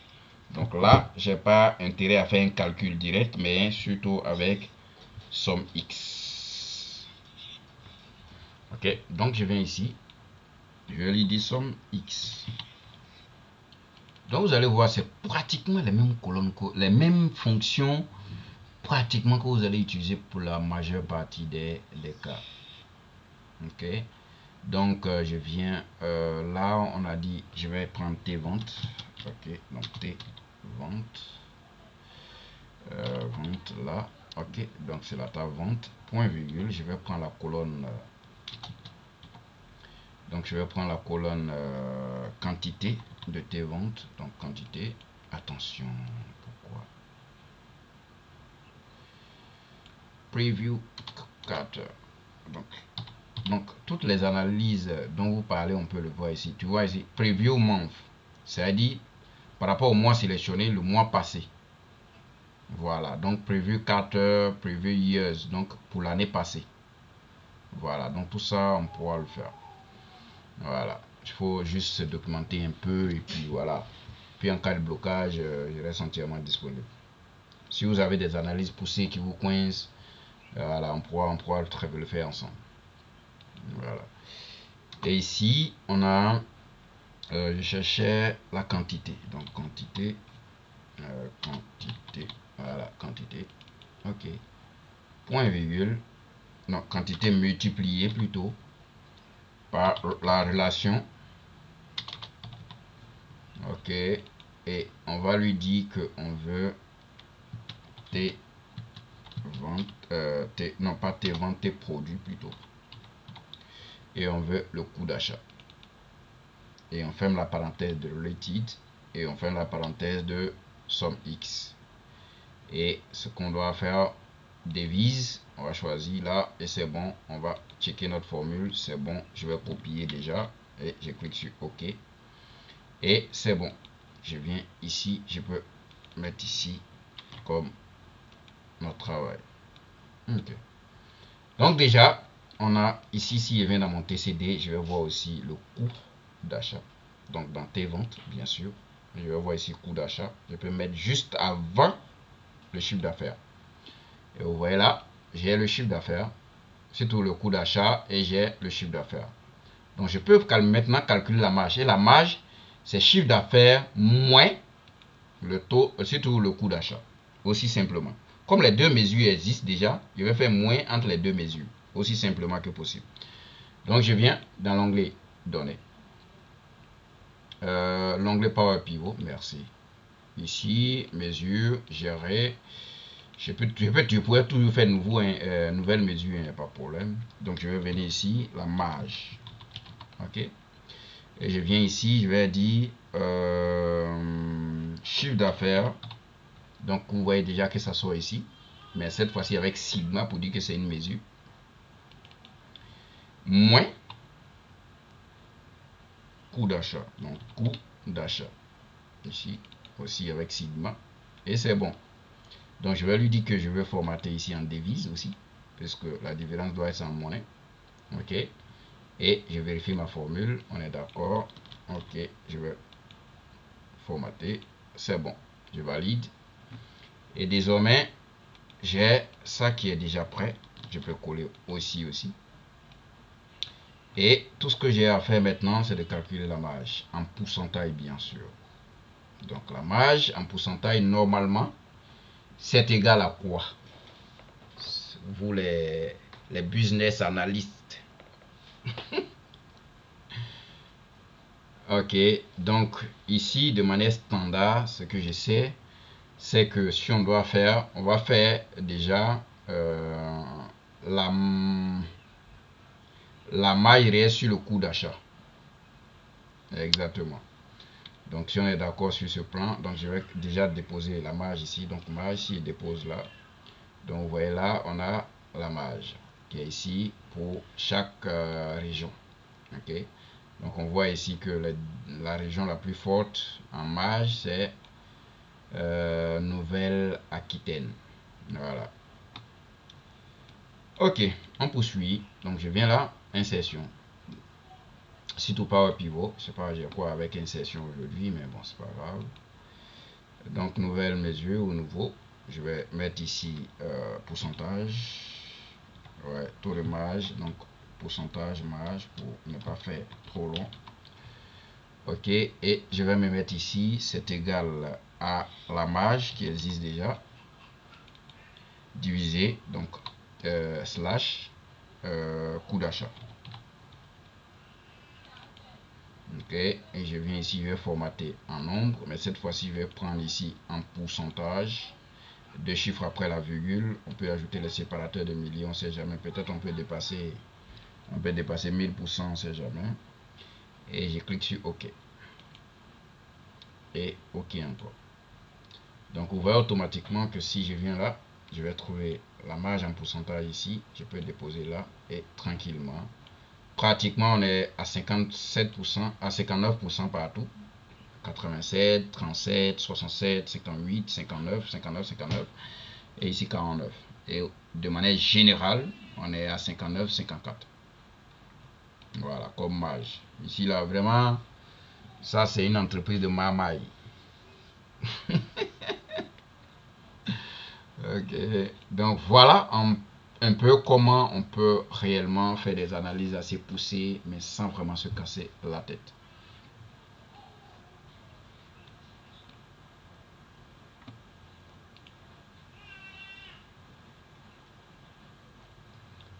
Donc là, j'ai pas intérêt à faire un calcul direct, mais surtout avec somme X. Ok, donc je viens ici, je vais lui dire somme X. Donc vous allez voir, c'est pratiquement les mêmes colonnes, les mêmes fonctions pratiquement que vous allez utiliser pour la majeure partie des cas. Ok, donc je viens là, on a dit je vais prendre T vente. Ok, donc T vente. Vente là, ok, donc c'est la table vente, point virgule, je vais prendre la colonne, donc je vais prendre la colonne quantité de tes ventes, donc quantité, attention, pourquoi, preview cutter, donc toutes les analyses dont vous parlez, on peut le voir ici, tu vois ici, preview month, c'est-à-dire par rapport au mois sélectionné, le mois passé. Voilà, donc preview quarter, preview years, donc pour l'année passée. Voilà, donc tout ça, on pourra le faire. Voilà, il faut juste se documenter un peu et puis voilà. Puis en cas de blocage, je reste entièrement disponible. Si vous avez des analyses poussées qui vous coincent, voilà, on pourra le faire ensemble. Voilà. Et ici, on a, je cherchais la quantité. Donc quantité, quantité, voilà, quantité. Ok. Point virgule. Non, quantité multipliée plutôt par la relation. Ok. Et on va lui dire que on veut tes ventes, non pas tes ventes, tes produits plutôt. Et on veut le coût d'achat. Et on ferme la parenthèse de related et on ferme la parenthèse de somme X. Et ce qu'on doit faire, devise, on va choisir là et c'est bon. On va checker notre formule, c'est bon. Je vais copier déjà et je clique sur OK. Et c'est bon. Je viens ici, je peux mettre ici comme notre travail. Ok. Donc déjà, on a ici, si je viens dans mon TCD, je vais voir aussi le coût d'achat. Donc dans tes ventes, bien sûr, je vais voir ici coût d'achat. Je peux mettre juste avant le chiffre d'affaires. Et vous voyez là, j'ai le chiffre d'affaires, surtout le coût d'achat, et j'ai le chiffre d'affaires. Donc je peux maintenant calculer la marge. Et la marge, c'est chiffre d'affaires moins le taux, surtout le coût d'achat. Aussi simplement. Comme les deux mesures existent déjà, je vais faire moins entre les deux mesures. Aussi simplement que possible. Donc je viens dans l'onglet données. L'onglet Power Pivot, merci. Ici, mesure, gérer. Je pourrais toujours faire nouvelle mesure, il n'y a pas de problème. Donc je vais venir ici, la marge. Ok. Et je viens ici, je vais dire chiffre d'affaires. Donc vous voyez déjà que ça sort ici. Mais cette fois-ci avec sigma pour dire que c'est une mesure. Moins coût d'achat. Donc coût d'achat. Ici aussi avec sigma. Et c'est bon. Donc je vais lui dire que je vais formater ici en devise aussi. Puisque la différence doit être en monnaie. Ok. Et je vérifie ma formule. On est d'accord. Ok. Je vais formater. C'est bon. Je valide. Et désormais, j'ai ça qui est déjà prêt. Je peux coller aussi. Et tout ce que j'ai à faire maintenant, c'est de calculer la marge en pourcentage, bien sûr. Donc la marge en pourcentage, normalement, c'est égal à quoi? Vous les business analystes. Ok, donc ici, de manière standard, ce que je sais, c'est que si on doit faire, on va faire déjà la marge réelle sur le coût d'achat. Exactement. Donc si on est d'accord sur ce plan, donc je vais déjà déposer la marge ici. Donc marge ici, je dépose là. Donc vous voyez là, on a la marge qui est ici pour chaque région. Ok. Donc on voit ici que la région la plus forte en marge, c'est Nouvelle-Aquitaine. Voilà. Ok, on poursuit. Donc je viens là, insertion. Surtout Power Pivot. Je sais pas j'ai quoi avec insertion aujourd'hui, mais bon, c'est pas grave. Donc nouvelle mesure ou nouveau. Je vais mettre ici pourcentage. Ouais, taux de marge. Donc pourcentage marge pour ne pas faire trop long. Ok, et je vais me mettre ici, c'est égal à la marge qui existe déjà, divisé, donc slash coût d'achat. Ok, et je viens ici, je vais formater en nombre, mais cette fois-ci, je vais prendre ici en pourcentage, deux chiffres après la virgule. On peut ajouter les séparateurs de millions, on ne sait jamais, peut-être on peut dépasser 1000%, on ne sait jamais. Et je clique sur OK. Et OK encore. Donc vous voyez automatiquement que si je viens là, je vais trouver la marge en pourcentage ici. Je peux déposer là et tranquillement. Pratiquement on est à 57%, à 59% partout. 87, 37, 67, 58, 59, 59, 59 et ici 49. Et de manière générale, on est à 59, 54. Voilà, comme marge. Ici là, vraiment, ça c'est une entreprise de marmaille. Ok, donc voilà un peu comment on peut réellement faire des analyses assez poussées, mais sans vraiment se casser la tête.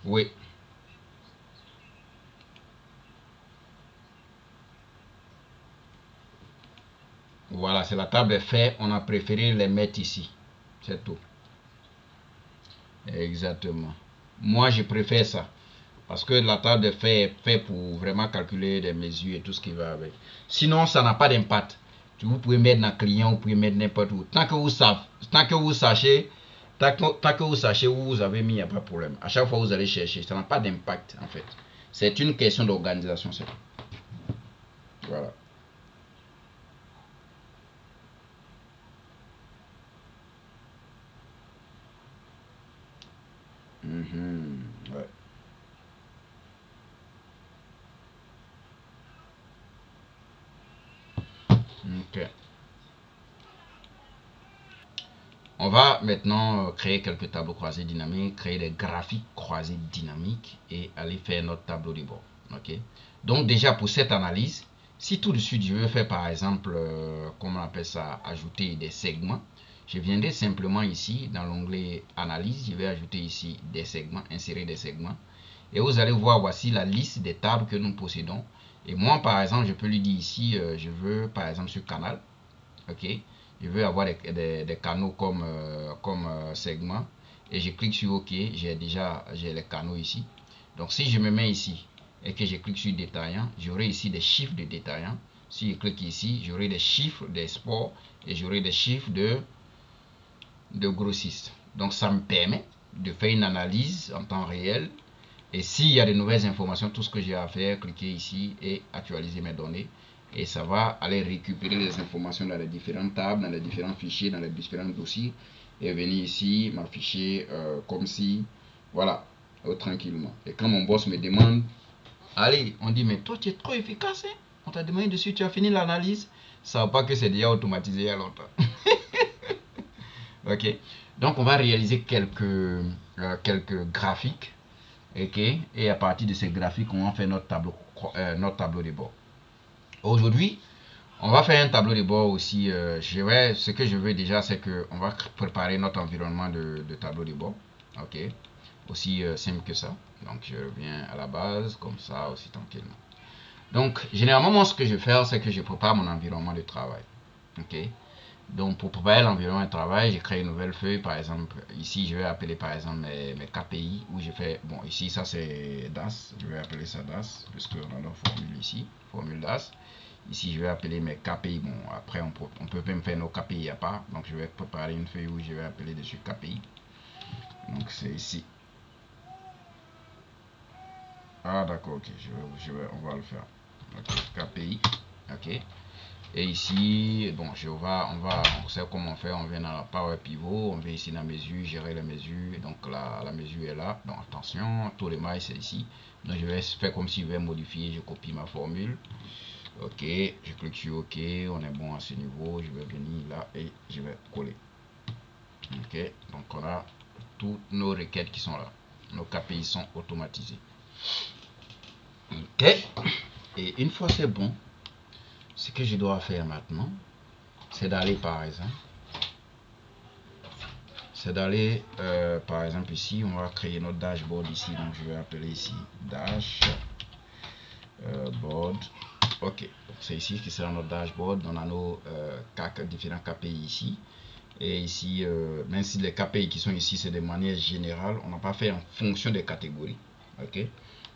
Oui, voilà, c'est la table des faits. On a préféré les mettre ici. C'est tout. Exactement. Moi, je préfère ça. Parce que la table des faits est faite pour vraiment calculer des mesures et tout ce qui va avec. Sinon, ça n'a pas d'impact. Vous pouvez mettre un client, vous pouvez mettre n'importe où. Tant que vous savez, tant que vous sachez où vous avez mis, il n'y a pas de problème. À chaque fois, vous allez chercher. Ça n'a pas d'impact, en fait. C'est une question d'organisation, c'est tout. Voilà. Ouais. Ok. On va va maintenant créer quelques tableaux croisés dynamiques, créer des graphiques croisés dynamiques et aller faire notre tableau de bord. Ok. Donc déjà pour cette analyse, si tout de suite je veux faire par exemple, comment on appelle ça, ajouter des segments, je viendrai simplement ici dans l'onglet analyse, je vais ajouter ici des segments, insérer des segments. Et vous allez voir, voici la liste des tables que nous possédons. Et moi par exemple, je peux lui dire ici, je veux par exemple ce canal. Ok, je veux avoir des canaux comme, segment et je clique sur OK. J'ai les canaux ici. Donc si je me mets ici et que je clique sur détaillant, j'aurai ici des chiffres de détaillant. Si je clique ici, j'aurai des chiffres d'export et j'aurai des chiffres de grossiste. Donc ça me permet de faire une analyse en temps réel. Et s'il y a de nouvelles informations, tout ce que j'ai à faire, cliquer ici et actualiser mes données. Et ça va aller récupérer les informations dans les différentes tables, dans les différents fichiers, dans les différents dossiers. Et venir ici, m'afficher comme si, voilà, tranquillement. Et quand mon boss me demande, allez, on dit, mais toi tu es trop efficace, hein? On t'a demandé dessus, tu as fini l'analyse. Ça va pas que c'est déjà automatisé il y a longtemps. Ok, donc on va réaliser quelques graphiques. Ok, et à partir de ces graphiques, on va faire notre tableau de bord. Aujourd'hui, on va faire un tableau de bord aussi. Ce que je veux déjà, c'est que on va préparer notre environnement de tableau de bord. Ok, aussi simple que ça. Donc je reviens à la base comme ça aussi tranquillement. Donc généralement moi ce que je vais faire, c'est que je prépare mon environnement de travail. Ok, donc pour préparer l'environnement de travail, j'ai créé une nouvelle feuille. Par exemple ici je vais appeler par exemple mes KPI, où je fais, bon ici ça c'est DAS, je vais appeler ça DAS puisque on a notre formule ici, formule DAS. Ici je vais appeler mes KPI. Bon après on peut même faire nos KPI à part. Donc je vais préparer une feuille où je vais appeler dessus KPI. Donc c'est ici. Ah d'accord, ok, on va le faire. Ok, KPI. Ok. Et ici, bon, on sait comment faire. On vient dans la Power Pivot, on vient ici dans mesure, gérer les mesures. Donc la mesure est là. Donc attention, tous les mailles c'est ici. Donc je vais faire comme si je vais modifier, je copie ma formule. Ok, je clique sur OK, on est bon à ce niveau. Je vais venir là et je vais coller. Ok, donc on a toutes nos requêtes qui sont là. Nos KPI sont automatisés. Ok, et une fois c'est bon, ce que je dois faire maintenant, c'est d'aller par exemple, par exemple ici, on va créer notre dashboard ici. Donc je vais appeler ici dashboard. Ok, c'est ici qui sera notre dashboard. On a nos différents KPI ici. Et ici, même si les KPI qui sont ici, c'est de manière générale, on n'a pas fait en fonction des catégories. Ok,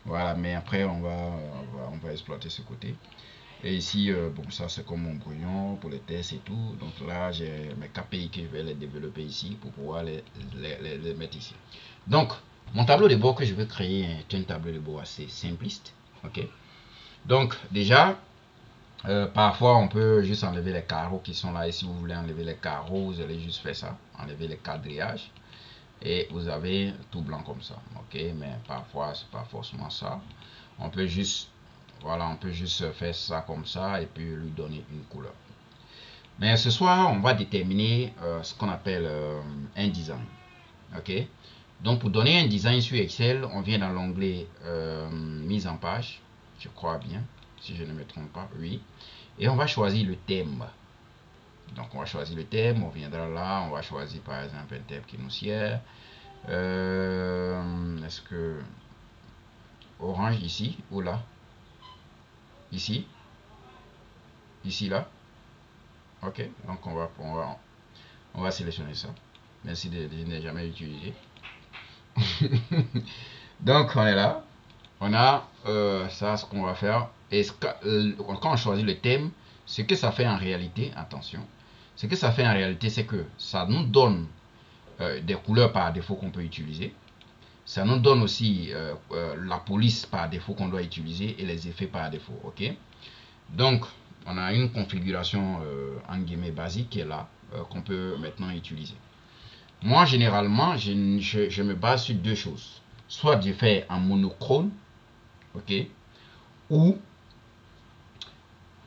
voilà, mais après on va exploiter ce côté. Et ici, bon, ça c'est comme mon brouillon pour les tests et tout. Donc là, j'ai mes KPI que je vais les développer ici pour pouvoir les mettre ici. Donc, mon tableau de bord que je vais créer est un tableau de bord assez simpliste. Ok. Donc, déjà, parfois on peut juste enlever les carreaux qui sont là. Et si vous voulez enlever les carreaux, vous allez juste faire ça. Enlever les quadrillages. Et vous avez tout blanc comme ça. Ok. Mais parfois, c'est pas forcément ça. On peut juste, voilà, on peut juste faire ça comme ça et puis lui donner une couleur. Mais ce soir, on va déterminer ce qu'on appelle un design. Ok. Donc pour donner un design sur Excel, on vient dans l'onglet mise en page, je crois bien, si je ne me trompe pas, oui. Et on va choisir le thème. Donc on va choisir le thème, on viendra là, on va choisir par exemple un thème qui nous sert. Est-ce que orange ici ou là? Ici? Ici là? Ok, donc on va sélectionner ça. Merci de ne jamais utiliser. Donc on est là. On a ça, ce qu'on va faire. Et quand on choisit le thème, ce que ça fait en réalité, attention, ce que ça fait en réalité, c'est que ça nous donne des couleurs par défaut qu'on peut utiliser. Ça nous donne aussi la police par défaut qu'on doit utiliser et les effets par défaut. Ok. Donc, on a une configuration en guillemets basique qui est là, qu'on peut maintenant utiliser. Moi, généralement, je me base sur deux choses. Soit je fais en monochrome, ok, ou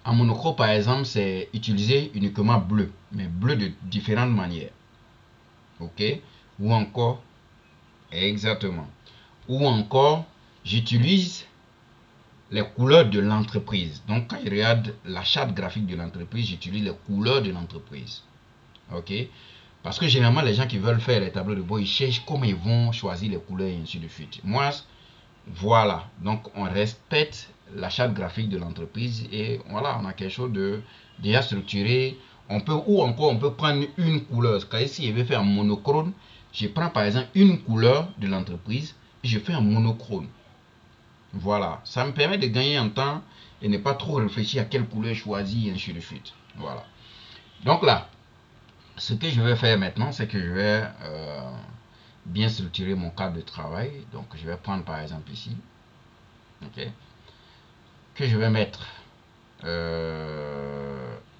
en monochrome, par exemple, c'est utiliser uniquement bleu, mais bleu de différentes manières. ok, ou encore, exactement, ou encore, j'utilise les couleurs de l'entreprise. Donc, quand je regarde la charte graphique de l'entreprise, j'utilise les couleurs de l'entreprise. Ok? Parce que généralement, les gens qui veulent faire les tableaux de bord, ils cherchent comment ils vont choisir les couleurs et ainsi de suite. Moi, voilà. Donc, on respecte la charte graphique de l'entreprise et voilà, on a quelque chose de déjà structuré. On peut, ou encore, on peut prendre une couleur. Car ici, je vais faire un monochrome. Je prends par exemple une couleur de l'entreprise et je fais un monochrome. Voilà, ça me permet de gagner en temps et ne pas trop réfléchir à quelle couleur choisir et ainsi de suite. Voilà. Donc là, ce que je vais faire maintenant, c'est que je vais bien structurer mon cadre de travail. Donc je vais prendre par exemple ici, ok, que je vais mettre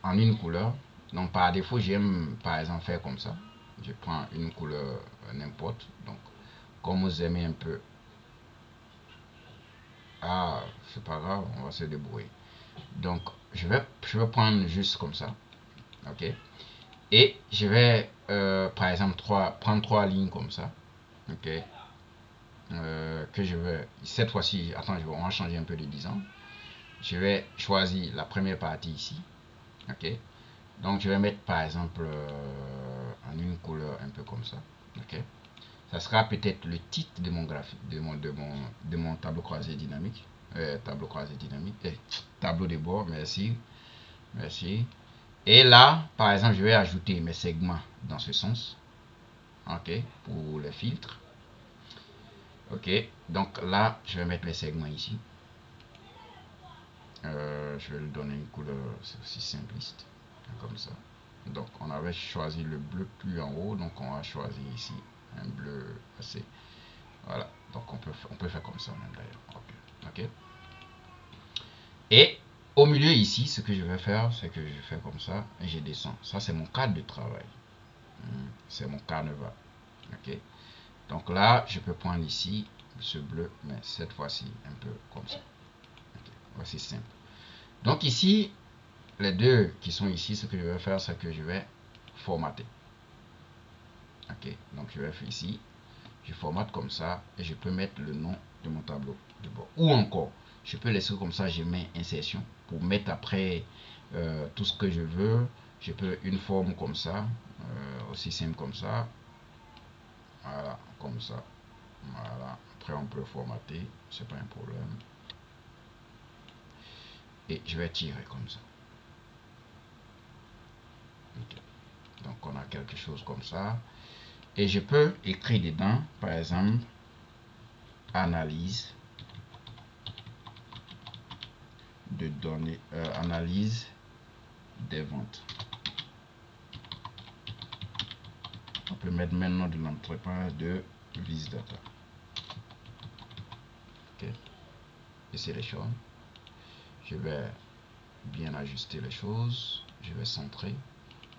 en une couleur. Donc par défaut, j'aime par exemple faire comme ça. Je prends une couleur n'importe. Donc comme vous aimez un peu, ah, c'est pas grave, on va se débrouiller. Donc je vais prendre juste comme ça, ok, et je vais par exemple prendre trois lignes comme ça, ok, que je vais cette fois-ci, attends, on va changer un peu de design. Je vais choisir la première partie ici, ok, donc je vais mettre par exemple en une couleur un peu comme ça, ok, ça sera peut-être le titre de mon graphique, de mon tableau croisé dynamique, tableau croisé dynamique, tableau de bord, merci, merci. Et là, par exemple, je vais ajouter mes segments dans ce sens, ok, pour les filtres, ok. Donc là, je vais mettre les segments ici. Je vais lui donner une couleur, c'est aussi simpliste, comme ça. Donc on avait choisi le bleu plus en haut, donc on va choisir ici un bleu assez. Voilà, donc on peut faire comme ça même d'ailleurs. Ok, ok. Et au milieu ici, ce que je vais faire, c'est que je fais comme ça et je descends. Ça, c'est mon cadre de travail. C'est mon carnaval. Ok. Donc là, je peux prendre ici ce bleu, mais cette fois-ci un peu comme ça. Okay. Voici simple. Donc ici, les deux qui sont ici, ce que je vais faire, c'est que je vais formater. Ok. Donc je vais faire ici, je formate comme ça et je peux mettre le nom de mon tableau de bord. Ou encore, je peux laisser comme ça, je mets insertion pour mettre après tout ce que je veux. Je peux une forme comme ça, aussi simple comme ça. Voilà, comme ça. Voilà. Après, on peut formater, c'est pas un problème. Et je vais tirer comme ça. Okay. Donc, on a quelque chose comme ça. Et je peux écrire dedans, par exemple, analyse de données, analyse des ventes. On peut mettre maintenant de l'entreprise de VisData. Ok. Et c'est les choses. Je vais bien ajuster les choses. Je vais centrer.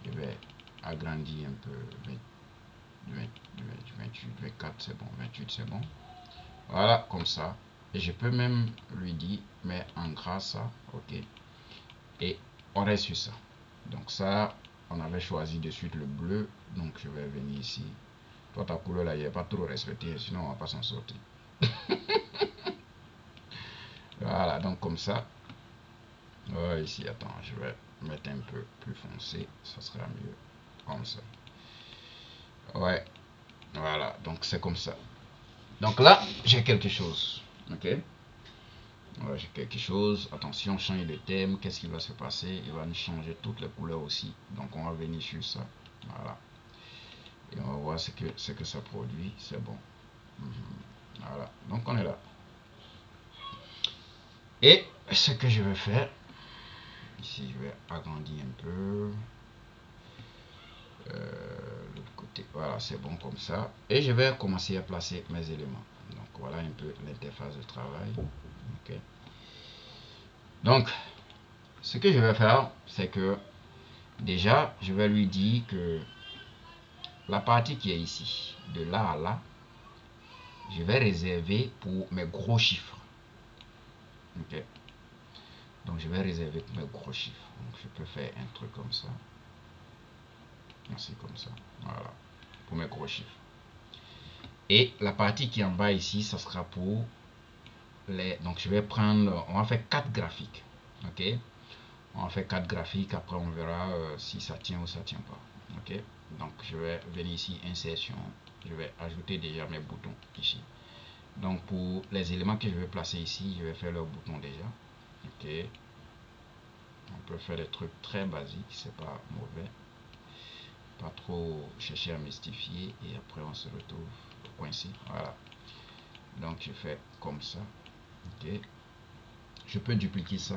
Je vais agrandir un peu. 28, 24, c'est bon. 28, c'est bon. Voilà, comme ça. Et je peux même lui dire, mais en gras ça, ok. Et on reste sur ça. Donc ça, on avait choisi de suite le bleu. Donc je vais venir ici. Toi, ta couleur là, il n'est pas trop respectée, sinon on va pas s'en sortir. Voilà, donc comme ça. Ouais, ici, attends, je vais mettre un peu plus foncé, ça sera mieux. Comme ça. Ouais, voilà, donc c'est comme ça. Donc là, j'ai quelque chose. Ok. Ouais, j'ai quelque chose. Attention, changer de thème. Qu'est-ce qui va se passer? Il va nous changer toutes les couleurs aussi. Donc on va venir sur ça. Voilà. Et on va voir ce que ça produit. C'est bon. Voilà. Donc on est là. Et ce que je vais faire, ici je vais agrandir un peu. L'autre côté, voilà, c'est bon comme ça. Et je vais commencer à placer mes éléments. Donc voilà un peu l'interface de travail. Ok. Donc, ce que je vais faire, c'est que déjà, je vais lui dire que la partie qui est ici, de là à là, je vais réserver pour mes gros chiffres. Ok. Donc je vais réserver pour mes gros chiffres. Donc je peux faire un truc comme ça. Ainsi comme ça. Voilà. pour mes gros chiffres. Et la partie qui est en bas ici, ça sera pour les... Donc je vais prendre, on va faire 4 graphiques. Ok, on va faire 4 graphiques, après on verra si ça tient ou ça tient pas. Ok, donc je vais venir ici, insertion, je vais ajouter déjà mes boutons ici. Donc pour les éléments que je vais placer ici, je vais faire leur bouton déjà. Ok, on peut faire des trucs très basiques, c'est pas mauvais, pas trop chercher à mystifier, et après on se retrouve coincé. Voilà, donc je fais comme ça. Ok, je peux dupliquer ça.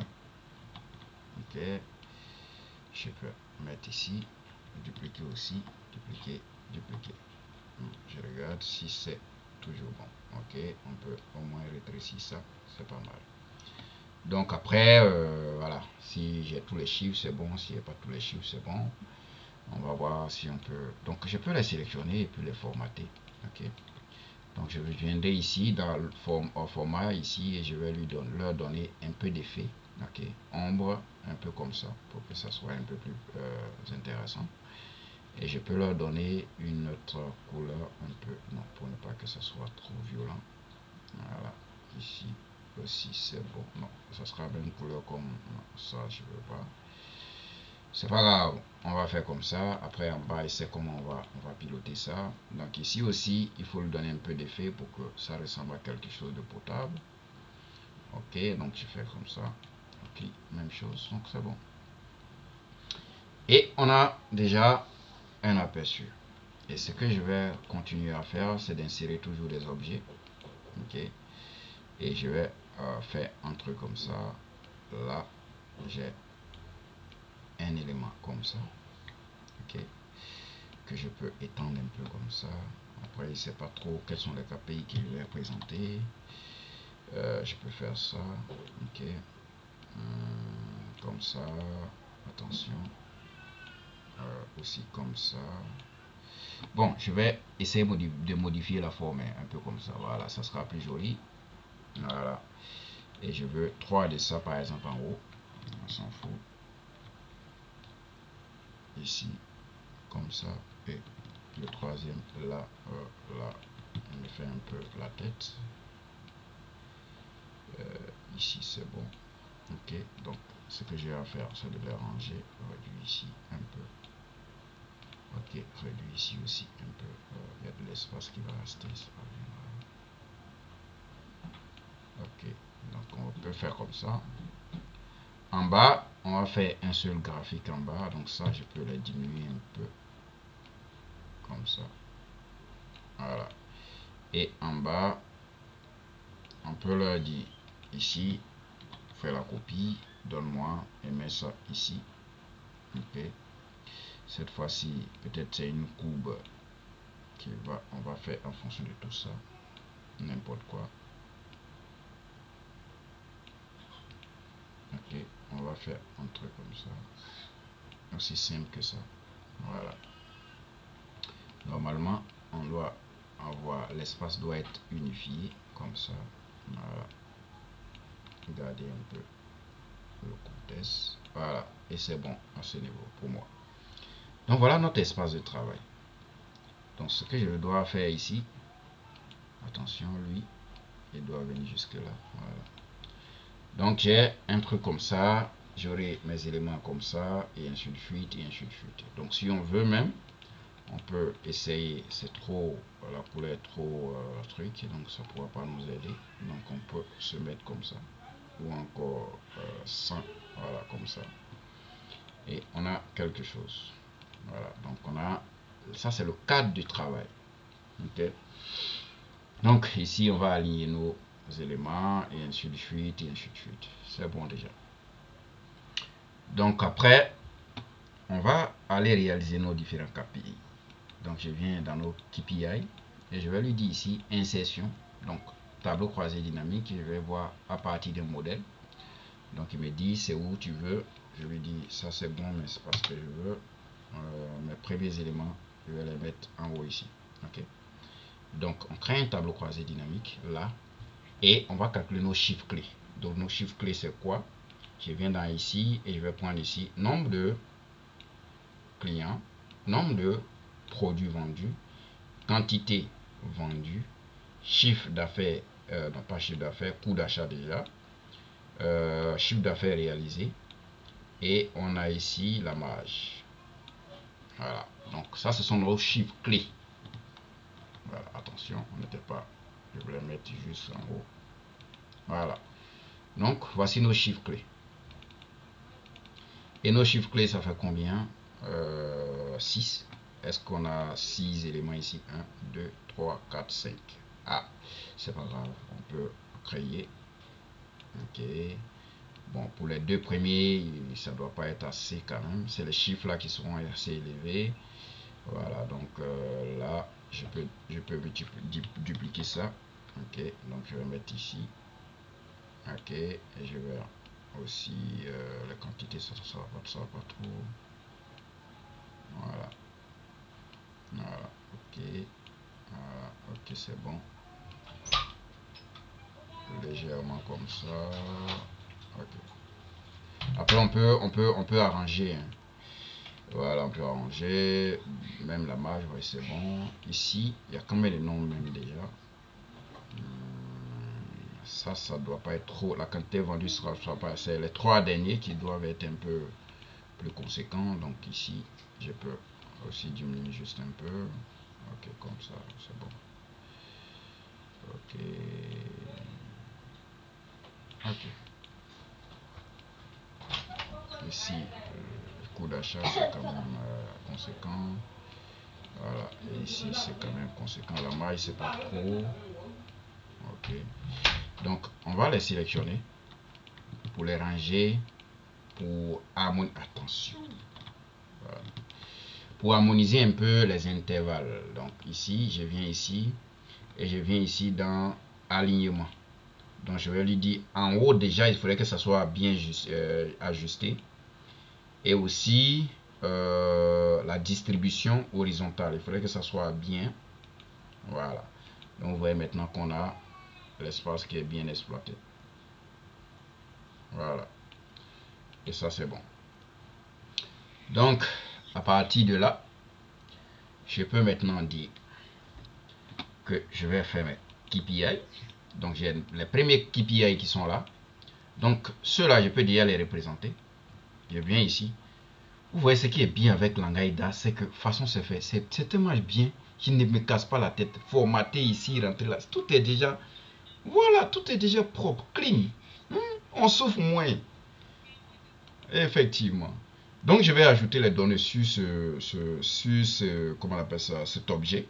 Ok, je peux mettre ici, dupliquer aussi, dupliquer, dupliquer. Je regarde si c'est toujours bon. Ok, on peut au moins rétrécir ça, c'est pas mal. Donc après, voilà, si j'ai tous les chiffres, c'est bon. S'il n'y a pas tous les chiffres, c'est bon. On va voir si on peut... Donc je peux les sélectionner et puis les formater. Ok, donc je viendrai ici dans le format ici et je vais leur donner un peu d'effet. Ok, ombre, un peu comme ça, pour que ça soit un peu plus intéressant. Et je peux leur donner une autre couleur un peu, non, pour ne pas que ça soit trop violent. Voilà, ici aussi c'est bon. Non, ça sera même couleur comme ça, je veux pas. C'est pas grave, on va faire comme ça. Après en bas, c'est comment on va piloter ça. Donc ici aussi, il faut lui donner un peu d'effet pour que ça ressemble à quelque chose de potable. Ok, donc je fais comme ça. Ok, même chose, donc c'est bon. Et on a déjà un aperçu. Et ce que je vais continuer à faire, c'est d'insérer toujours des objets. Ok, et je vais faire un truc comme ça. Là, j'ai un élément comme ça. Ok, que je peux étendre un peu comme ça. Après, je ne sais pas trop quels sont les KPI que je vais présenter. Je peux faire ça. Ok, comme ça. Attention. Aussi comme ça. Bon, je vais essayer de modifier la forme un peu comme ça. Voilà, ça sera plus joli. Voilà. Et je veux 3 de ça par exemple en haut. On s'en fout. Ici, comme ça. Et le troisième là, là. On me fait un peu la tête. Ici c'est bon. Ok, donc ce que j'ai à faire, c'est de les ranger. Réduire ici un peu. Ok, réduire ici aussi un peu. Il y a de l'espace qui va rester. Ok, donc on peut faire comme ça. En bas, on va faire un seul graphique en bas. Donc ça, je peux le diminuer un peu. Comme ça. Voilà. Et en bas, on peut leur dire ici, faire la copie, donne-moi et mets ça ici. Ok. Cette fois-ci, peut-être c'est une courbe on va faire en fonction de tout ça. N'importe quoi. Ok, on va faire un truc comme ça. Aussi simple que ça. Voilà. Normalement, on doit avoir, l'espace doit être unifié comme ça. Voilà. Regardez un peu le contexte. Voilà. Et c'est bon à ce niveau pour moi. Donc voilà notre espace de travail. Donc ce que je dois faire ici, attention, lui, il doit venir jusque là. Voilà. Donc j'ai un truc comme ça, j'aurai mes éléments comme ça, et ainsi de suite, et ainsi de suite. Donc si on veut même, on peut essayer, c'est trop, la couleur est trop truc, donc ça ne pourra pas nous aider. Donc on peut se mettre comme ça, ou encore sans, voilà, comme ça. Et on a quelque chose. Voilà, donc on a, ça c'est le cadre du travail. Ok. Donc ici on va aligner nos éléments, et ainsi de suite, et ainsi de suite. C'est bon déjà. Donc après, on va aller réaliser nos différents KPI. Donc je viens dans nos KPI et je vais lui dire ici insertion. Donc tableau croisé dynamique, je vais voir à partir d'un modèle. Donc il me dit c'est où tu veux. Je lui dis ça c'est bon mais c'est pas ce que je veux. Mes premiers éléments, je vais les mettre en haut ici. Ok. Donc on crée un tableau croisé dynamique là et on va calculer nos chiffres clés. Donc nos chiffres clés c'est quoi? Je viens dans ici et je vais prendre ici nombre de clients, nombre de produits vendus quantité vendue, chiffre d'affaires, non pas chiffre d'affaires, coût d'achat déjà, chiffre d'affaires réalisé, et on a ici la marge. Voilà, donc ça ce sont nos chiffres clés. Voilà, attention, on n'était pas, je vais les mettre juste en haut. Voilà, donc voici nos chiffres clés. Et nos chiffres clés, ça fait combien? 6. Est-ce qu'on a 6 éléments ici? 1, 2, 3, 4, 5. Ah, c'est pas grave, on peut créer. Ok. Bon, pour les deux premiers, ça doit pas être assez quand même. C'est les chiffres là qui seront assez élevés. Voilà, donc là, je peux dupliquer ça. Ok, donc je vais mettre ici. Ok, et je vais aussi la quantité, ça va pas trop. Voilà. Voilà, ok. Voilà, ok, c'est bon. Légèrement comme ça. Ok. Après, on peut arranger. Hein. Voilà, on peut arranger. Même la marge, ouais, c'est bon. Ici, il y a combien de noms même déjà? Ça doit pas être trop. La quantité vendue sera pas assez. Les trois derniers qui doivent être un peu plus conséquents. Donc ici, je peux aussi diminuer juste un peu. Ok, comme ça, c'est bon. Ok. Ok. Ici, le coût d'achat, c'est quand même conséquent. Voilà. Et ici, c'est quand même conséquent. La maille, c'est pas trop. Ok. Donc, on va les sélectionner pour les ranger, pour harmoniser. Attention. Voilà. Pour harmoniser un peu les intervalles. Donc, ici, je viens ici et je viens ici dans alignement. Donc, je vais lui dire en haut, déjà, il faudrait que ça soit bien ajusté. Et aussi, la distribution horizontale, il faudrait que ça soit bien. Voilà. Donc, vous voyez maintenant qu'on a l'espace qui est bien exploité. Voilà. Et ça, c'est bon. Donc, à partir de là, je peux maintenant dire que je vais faire mes KPI. Donc, j'ai les premiers KPI qui sont là. Donc, ceux-là, je peux déjà les représenter. Je viens ici. Vous voyez, ce qui est bien avec Langaida, c'est que façon c'est fait. C'est tellement bien qu'il ne me casse pas la tête. Formater ici, rentrer là. Tout est déjà... Voilà, tout est déjà propre, clean. On souffre moins. Effectivement. Donc, je vais ajouter les données sur comment on appelle ça, cet objet.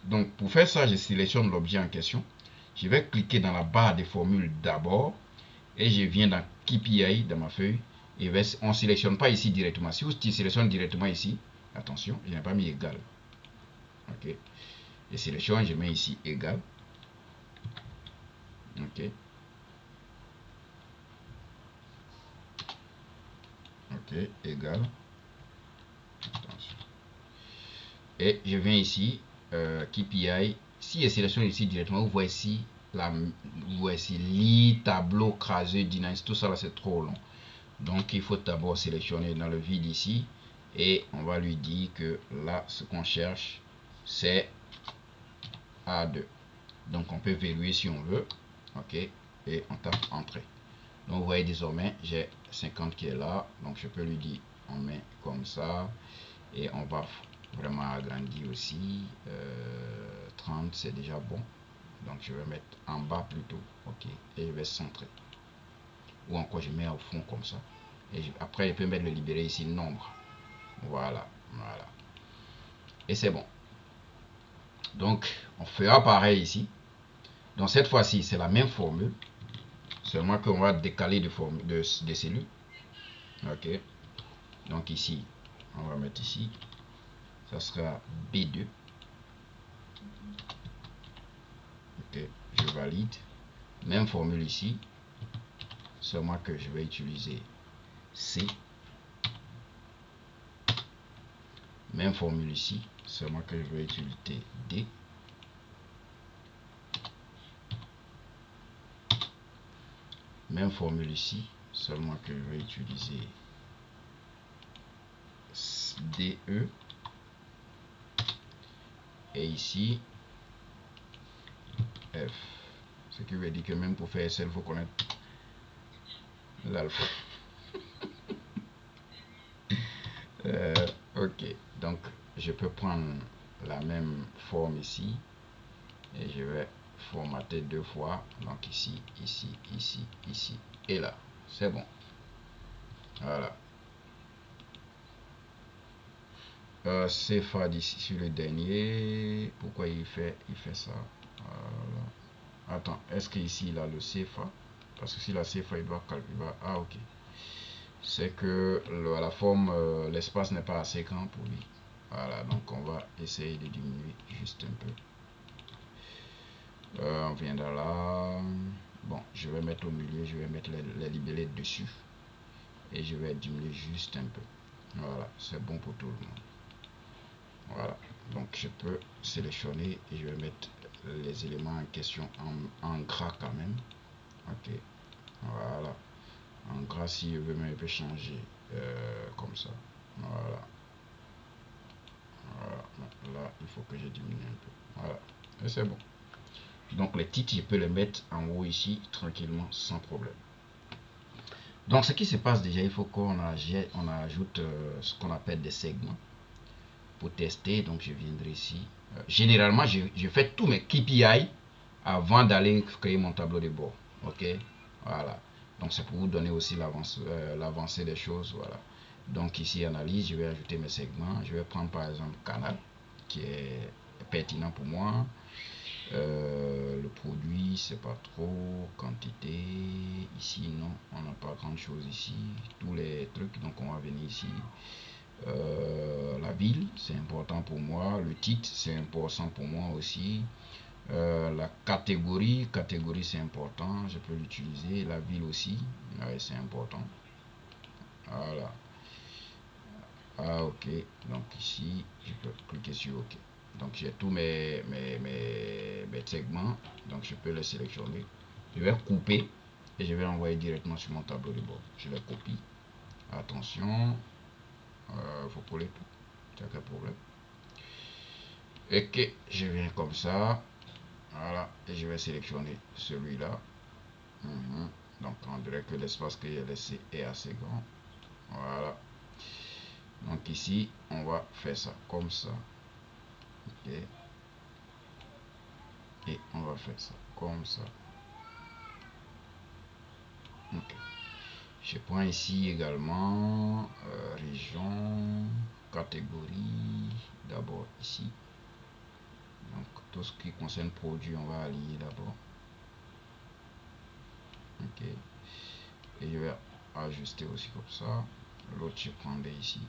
Donc, pour faire ça, je sélectionne l'objet en question. Je vais cliquer dans la barre des formules d'abord. Et je viens dans KPI, dans ma feuille. Et on ne sélectionne pas ici directement. Si vous sélectionnez directement ici, attention, je n'ai pas mis égal. Ok. Je sélectionne, je mets ici égal. Ok. Ok, égal. Attention. Et je viens ici, KPI. Si je sélectionne ici directement, vous voyez ici, vous voyez ici, lit, tableau, crasé, dynamique, tout ça là c'est trop long. Donc il faut d'abord sélectionner dans le vide ici. Et on va lui dire que là, ce qu'on cherche, c'est A2. Donc on peut verrouiller si on veut. Ok. Et on tape entrée. Donc vous voyez désormais, j'ai 50 qui est là. Donc je peux lui dire, on met comme ça. Et on va vraiment agrandir aussi. 30, c'est déjà bon. Donc je vais mettre en bas plutôt. Ok. Et je vais centrer. Ou encore je mets au fond comme ça. Et après je peux mettre le libéré ici, nombre. Voilà. Voilà. Et c'est bon. Donc on fera pareil ici. Donc cette fois-ci, c'est la même formule. Seulement qu'on va décaler de cellules. Ok. Donc ici, on va mettre ici. Ça sera B2. Ok. Je valide. Même formule ici. Seulement que je vais utiliser C. Même formule ici. Seulement que je vais utiliser D. Même formule ici. Seulement que je vais utiliser DE. et ici F. Ce qui veut dire que même pour faire Excel, il faut connaître l'alpha. Ok, donc je peux prendre la même forme ici et je vais formater deux fois, donc ici, ici, ici, ici et là. C'est bon. Voilà. CFA d'ici sur le dernier. Pourquoi il fait ça? Voilà. Attends, est-ce qu'ici il a le CFA? Parce que si la CFA il doit calculer. Ah ok. C'est que la forme, l'espace n'est pas assez grand pour lui. Voilà, donc on va essayer de diminuer juste un peu. On vient de là. Bon, je vais mettre au milieu, je vais mettre les libellés dessus. Et je vais diminuer juste un peu. Voilà, c'est bon pour tout le monde. Voilà, donc je peux sélectionner et je vais mettre les éléments en question en gras quand même. Ok, voilà. En gras, si je veux, mais je peux changer comme ça. Voilà. Voilà. Là, il faut que je diminue un peu. Voilà, et c'est bon. Donc les titres, je peux les mettre en haut ici tranquillement sans problème. Donc ce qui se passe déjà, il faut qu'on ajoute ce qu'on appelle des segments pour tester. Donc je viendrai ici. Généralement, je fais tous mes KPI avant d'aller créer mon tableau de bord. Ok, voilà. Donc c'est pour vous donner aussi l'avancée des choses. Voilà. Donc ici analyse, je vais ajouter mes segments. Je vais prendre par exemple canal qui est pertinent pour moi. Le produit, c'est pas trop. Quantité, ici non, on n'a pas grand chose ici. Tous les trucs, donc on va venir ici. La ville, c'est important pour moi. Le titre, c'est important pour moi aussi. La catégorie c'est important, je peux l'utiliser. La ville aussi, ouais, c'est important. Voilà. Ah ok, donc ici, je peux cliquer sur OK. Donc j'ai tous mes segments, donc je peux les sélectionner. Je vais couper et je vais envoyer directement sur mon tableau de bord. Je les copie. Attention, faut coller tout. Il n'y a aucun problème. Et que je viens comme ça. Voilà, et je vais sélectionner celui-là. Donc on dirait que l'espace que j'ai laissé est assez grand. Voilà. Donc ici, on va faire ça comme ça. Ok. Et on va faire ça comme ça. Ok. Je prends ici également région, catégorie, d'abord ici. Donc tout ce qui concerne produit, on va aligner d'abord. Ok. Et je vais ajuster aussi comme ça. L'autre, je prendrai ici.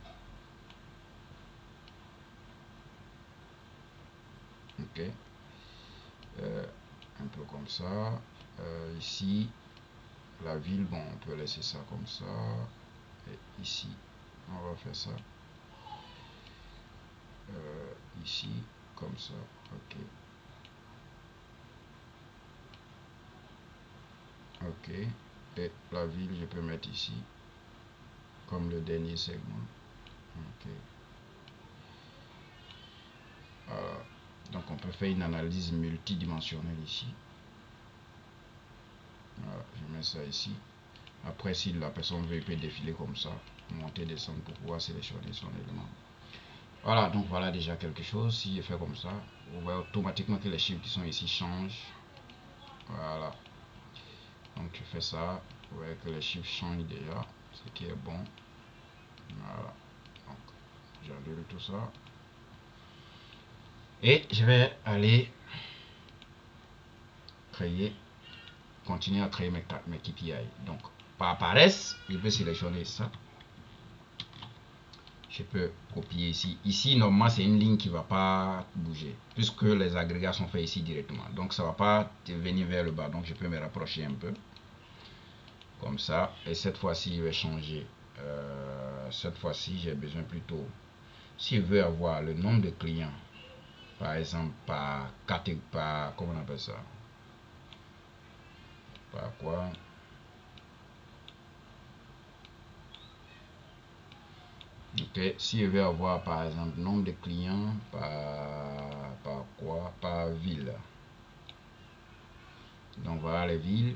Ok. Un peu comme ça. Ici, la ville, bon, on peut laisser ça comme ça. Et ici, on va faire ça. Ici, comme ça. Ok. Ok. Et la ville, je peux mettre ici. Comme le dernier segment. Ok. Voilà. Donc on peut faire une analyse multidimensionnelle ici. Voilà, je mets ça ici. Après, si la personne veut, il peut défiler comme ça, monter, descendre pour pouvoir sélectionner son élément. Voilà, donc voilà déjà quelque chose. Si je fais comme ça, vous voyez automatiquement que les chiffres qui sont ici changent. Voilà. Donc je fais ça, vous voyez que les chiffres changent déjà, ce qui est bon. Voilà. Donc j'annule tout ça. Et je vais aller continuer à créer mes KPI. Donc par paresse, je peux sélectionner ça. Je peux copier ici. Ici, normalement, c'est une ligne qui ne va pas bouger, puisque les agrégats sont faits ici directement. Donc, ça ne va pas venir vers le bas. Donc, je peux me rapprocher un peu. Comme ça. Et cette fois-ci, je vais changer. Cette fois-ci, j'ai besoin plutôt... Si je veux avoir le nombre de clients, par exemple, par catégorie, comment on appelle ça? Par quoi? Ok, si je vais avoir par exemple nombre de clients par quoi? Par ville. Donc voilà les villes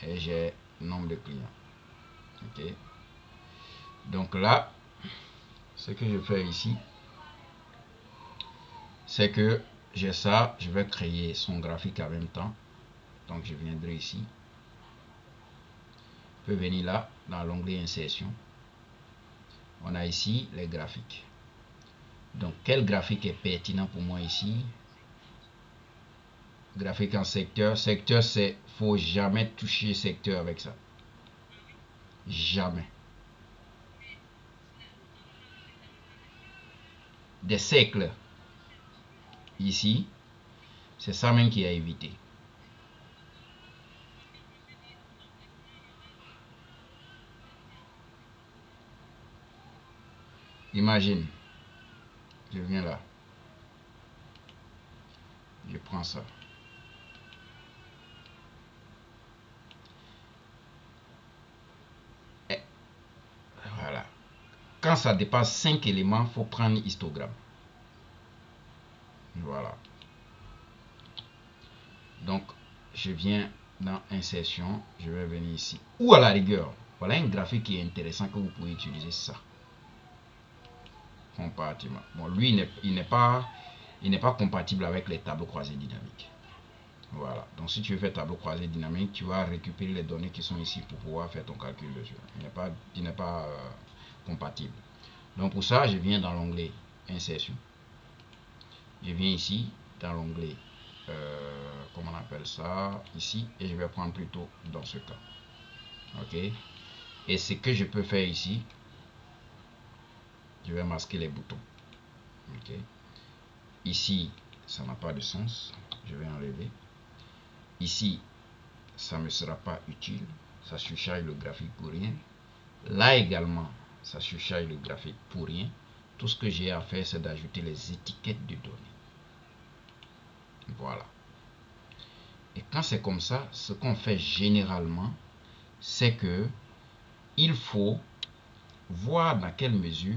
et j'ai nombre de clients. Ok. Donc là, ce que je fais ici, c'est que j'ai ça, je vais créer son graphique en même temps. Donc je viendrai ici. Je peux venir là, dans l'onglet insertion. On a ici les graphiques. Donc quel graphique est pertinent pour moi ici? Graphique en secteur. Secteur, c'est faut jamais toucher secteur avec ça. Jamais. Des cercles. Ici, c'est ça même qui a évité. Imagine, je viens là. Je prends ça. Et voilà. Quand ça dépasse 5 éléments, il faut prendre histogramme. Voilà. Donc, je viens dans insertion, je vais venir ici. Ou à la rigueur, voilà un graphique qui est intéressant que vous pouvez utiliser ça. Compartiment. Bon, lui, il n'est pas compatible avec les tableaux croisés dynamiques. Voilà. Donc, si tu veux faire tableau croisé dynamique, tu vas récupérer les données qui sont ici pour pouvoir faire ton calcul dessus. Il n'est pas compatible. Donc, pour ça, je viens dans l'onglet insertion. Je viens ici dans l'onglet comment on appelle ça ici, et je vais prendre plutôt dans ce cas. Ok, et ce que je peux faire ici, je vais masquer les boutons. Ok, ici ça n'a pas de sens, je vais enlever. Ici ça me sera pas utile, ça surcharge le graphique pour rien. Là également ça surcharge le graphique pour rien. Tout ce que j'ai à faire, c'est d'ajouter les étiquettes de données. Voilà. Et quand c'est comme ça, ce qu'on fait généralement, c'est que il faut voir dans quelle mesure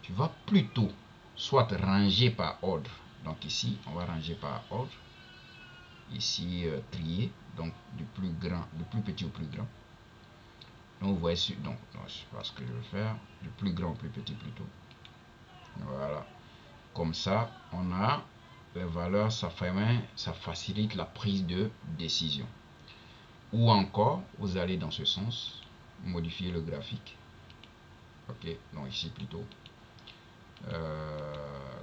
tu vas plutôt soit ranger par ordre. Donc ici, on va ranger par ordre. Ici, trier, donc du plus grand, du plus petit au plus grand. Donc vous voyez, donc je sais pas ce que je veux faire, du plus grand au plus petit plutôt. Voilà. Comme ça, on a les valeurs, ça facilite la prise de décision. Ou encore, vous allez dans ce sens, modifier le graphique. Ok, donc ici plutôt.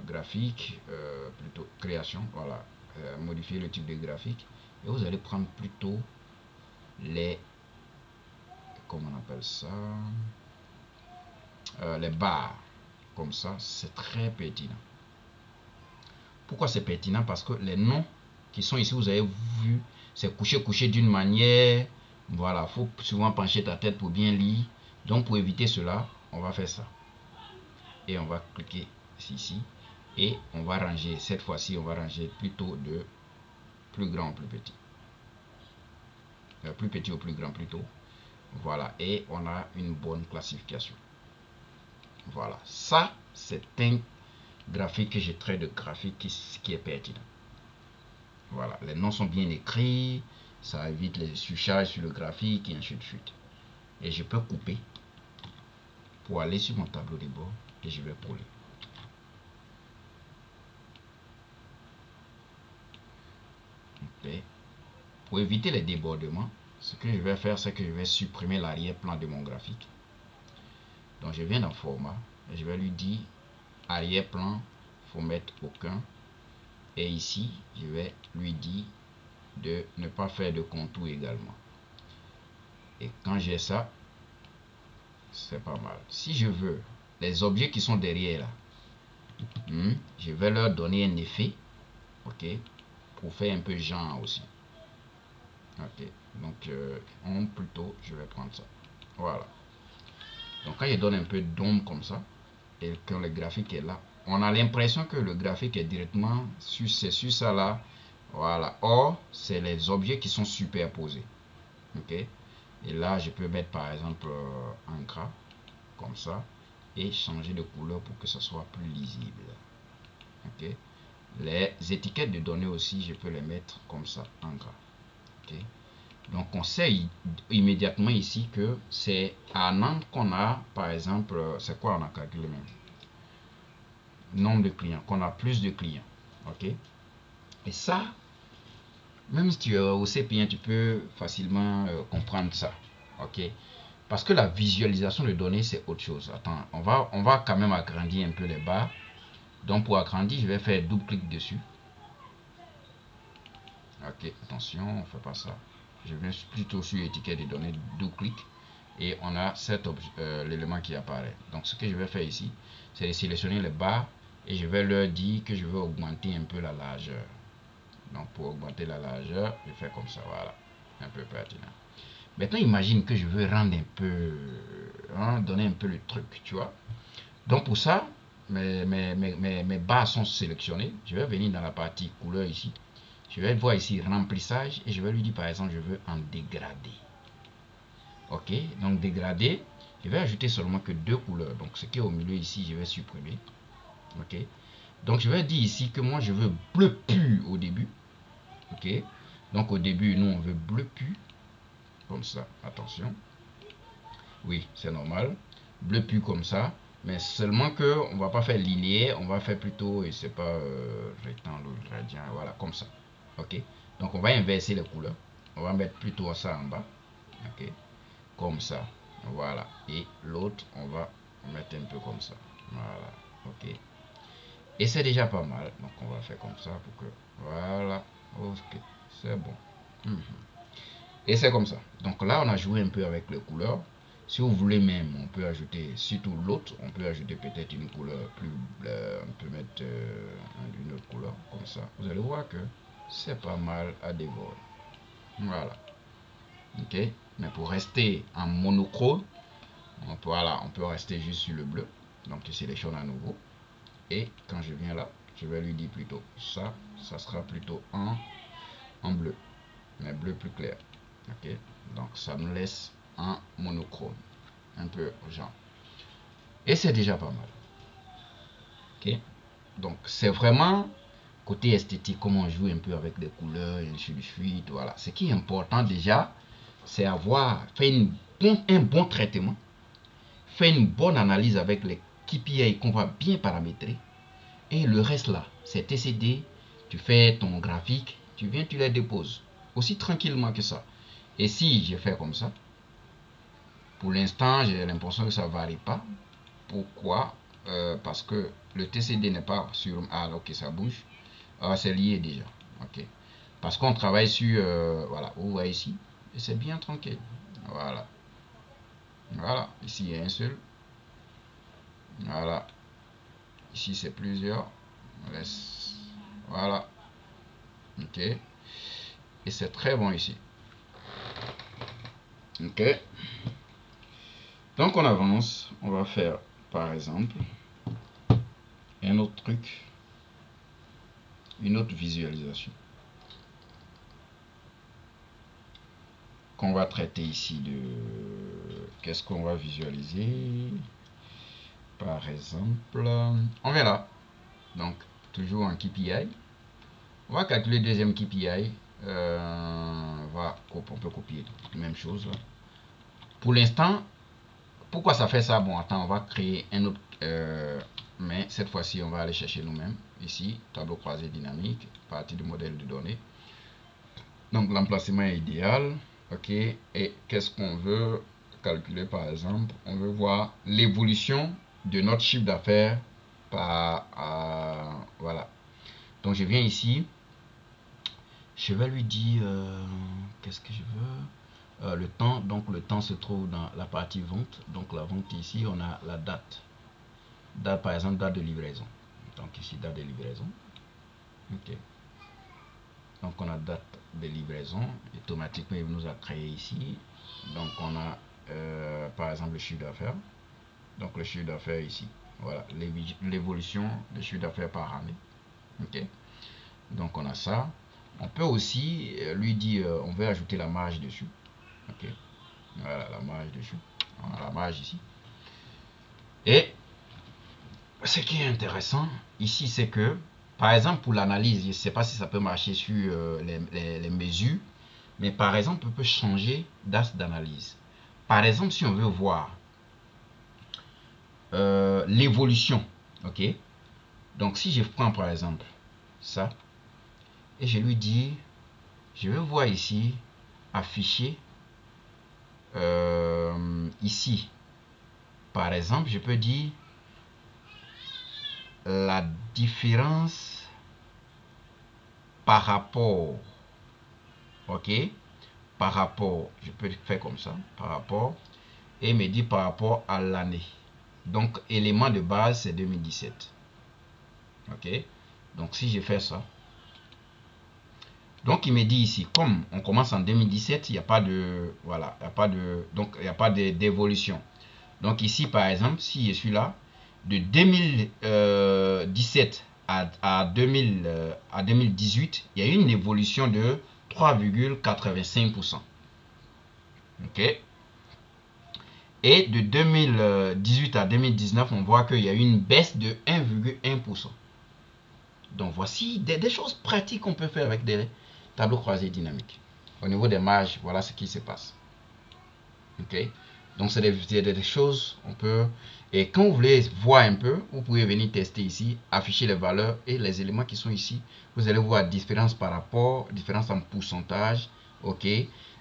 Graphique, plutôt création, voilà. Modifier le type de graphique. Et vous allez prendre plutôt les, comment on appelle ça, les barres. Comme ça, c'est très pertinent. Pourquoi c'est pertinent? Parce que les noms qui sont ici, vous avez vu, c'est couché d'une manière. Voilà, faut souvent pencher ta tête pour bien lire. Donc pour éviter cela, on va faire ça. Et on va cliquer ici. Et on va ranger, cette fois-ci, on va ranger plutôt de plus grand au plus petit. Plus petit au plus grand plutôt. Voilà, et on a une bonne classification. Voilà, ça, c'est un graphique que j'ai traité de graphique qui est pertinent. Voilà, les noms sont bien écrits, ça évite les surcharges sur le graphique et ainsi de suite. Et je peux couper pour aller sur mon tableau de bord et je vais coller. Okay. Pour éviter les débordements, ce que je vais faire, c'est que je vais supprimer l'arrière-plan de mon graphique. Donc je viens dans format et je vais lui dire arrière-plan, il faut mettre aucun. Et ici, je vais lui dire de ne pas faire de contour également. Et quand j'ai ça, c'est pas mal. Si je veux les objets qui sont derrière là, je vais leur donner un effet, ok, pour faire un peu genre aussi. Ok, donc plutôt, je vais prendre ça. Voilà. Donc quand je donne un peu d'ombre comme ça, et que le graphique est là, on a l'impression que le graphique est directement sur ça là. Voilà. Or, c'est les objets qui sont superposés. Ok. Et là, je peux mettre par exemple un gras, comme ça. et changer de couleur pour que ça soit plus lisible. Ok. Les étiquettes de données aussi, je peux les mettre comme ça en gras. Ok. Donc on sait immédiatement ici que c'est à Nantes qu'on a, par exemple, c'est quoi on a calculé même? Nombre de clients, qu'on a plus de clients. Ok. Et ça, même si tu es au CP1, tu peux facilement comprendre ça. Ok. Parce que la visualisation de données, c'est autre chose. Attends, on va quand même agrandir un peu les barres. Donc pour agrandir, je vais faire double clic dessus. Ok, attention, on ne fait pas ça. Je viens plutôt sur l'étiquette des données, double clic. Et on a l'élément qui apparaît. Donc ce que je vais faire ici, c'est de sélectionner les barres. Et je vais leur dire que je veux augmenter un peu la largeur. Donc pour augmenter la largeur, je fais comme ça, voilà. Un peu pertinent. Maintenant, imagine que je veux rendre un peu, donner un peu le truc, tu vois. Donc pour ça, mes barres sont sélectionnées. Je vais venir dans la partie couleur ici. Je vais voir ici remplissage et je vais lui dire par exemple je veux en dégrader. Ok, donc dégradé, je vais ajouter seulement que 2 couleurs. Donc ce qui est au milieu ici, je vais supprimer. Ok, donc je vais dire ici que moi je veux bleu pur au début. Ok, donc au début nous on veut bleu pur comme ça. Attention. Oui, c'est normal. Bleu pur comme ça. Mais seulement que on va pas faire linéaire, on va faire plutôt, et c'est pas rectangle ou gradient, voilà, comme ça. Ok. Donc on va inverser les couleurs. On va mettre plutôt ça en bas. Ok. Comme ça. Voilà. Et l'autre, on va mettre un peu comme ça. Voilà. Ok. Et c'est déjà pas mal. Donc on va faire comme ça pour que. Voilà. Ok. C'est bon. Et c'est comme ça. Donc là, on a joué un peu avec les couleurs. Si vous voulez même, on peut ajouter, surtout l'autre, on peut ajouter peut-être une couleur plus, on peut mettre une autre couleur comme ça. Vous allez voir que c'est pas mal à dévorer. Voilà. Ok. Mais pour rester en monochrome, voilà, on peut rester juste sur le bleu. Donc je sélectionne à nouveau. Et quand je viens là, je vais lui dire plutôt ça, ça sera plutôt en bleu. Mais bleu plus clair. Ok. Donc ça nous laisse en monochrome. Un peu genre. Et c'est déjà pas mal. Ok. Donc c'est vraiment côté esthétique, comment on joue un peu avec des couleurs et ainsi de suite. Voilà. Ce qui est important déjà, c'est avoir fait un bon traitement, fait une bonne analyse avec les KPI qu'on va bien paramétrer. Et le reste là, c'est TCD, tu fais ton graphique, tu viens, tu les déposes. Aussi tranquillement que ça. Et si je fais comme ça, pour l'instant, j'ai l'impression que ça ne varie pas. Pourquoi? Parce que le TCD n'est pas sur... Ah, ok, ça bouge. Ah, c'est lié déjà. Ok. Parce qu'on travaille sur... voilà, vous voyez ici. Et c'est bien tranquille. Voilà. Voilà. Ici, il y a un seul. Voilà. Ici, c'est plusieurs. On laisse... Voilà. Ok. Et c'est très bon ici. Ok. Donc, on avance. On va faire, par exemple, un autre truc. Une autre visualisation. Qu'on va traiter ici de qu'est-ce qu'on va visualiser par exemple, on verra. Donc toujours un KPI, on va calculer le deuxième KPI. On peut copier même chose là. Pour l'instant, pourquoi ça fait ça? Bon, attends, on va créer un autre mais cette fois-ci on va aller chercher nous-mêmes ici, tableau croisé dynamique, partie du modèle de données. Donc l'emplacement est idéal. Ok. Et qu'est-ce qu'on veut calculer par exemple? On veut voir l'évolution de notre chiffre d'affaires par... voilà. Donc je viens ici. Je vais lui dire... qu'est-ce que je veux? Le temps. Donc le temps se trouve dans la partie vente. Donc la vente ici, on a la date. Date par exemple, date de livraison. Donc ici, date de livraison. Ok. Donc on a date de livraison, automatiquement il nous a créé ici. Donc on a par exemple le chiffre d'affaires. Donc le chiffre d'affaires ici. Voilà, l'évolution du chiffre d'affaires par année. Ok. Donc on a ça. On peut aussi lui dire, on veut ajouter la marge dessus. Ok. Voilà la marge dessus. On a la marge ici. Et ce qui est intéressant ici, c'est que, par exemple, pour l'analyse, je ne sais pas si ça peut marcher sur les mesures, mais par exemple, on peut changer d'axe d'analyse. Par exemple, si on veut voir l'évolution, ok? Donc, si je prends par exemple ça, et je lui dis, je veux voir ici, afficher, ici, par exemple, je peux dire la différence par rapport, ok, par rapport, je peux faire comme ça, par rapport, et me dire par rapport à l'année. Donc, élément de base, c'est 2017. Ok, donc si je fais ça, donc il me dit ici, comme on commence en 2017, il n'y a pas de, voilà, il n'y a pas de, donc il n'y a pas d'évolution. Donc ici, par exemple, si je suis là, de 2017 à 2018, il y a eu une évolution de 3,85%. Ok. Et de 2018 à 2019, on voit qu'il y a eu une baisse de 1,1%. Donc voici des choses pratiques qu'on peut faire avec des tableaux croisés dynamiques. Au niveau des marges, voilà ce qui se passe. Ok. Donc c'est des choses on peut. Et quand vous voulez voir un peu, vous pouvez venir tester ici, afficher les valeurs et les éléments qui sont ici. Vous allez voir différence par rapport, différence en pourcentage, ok,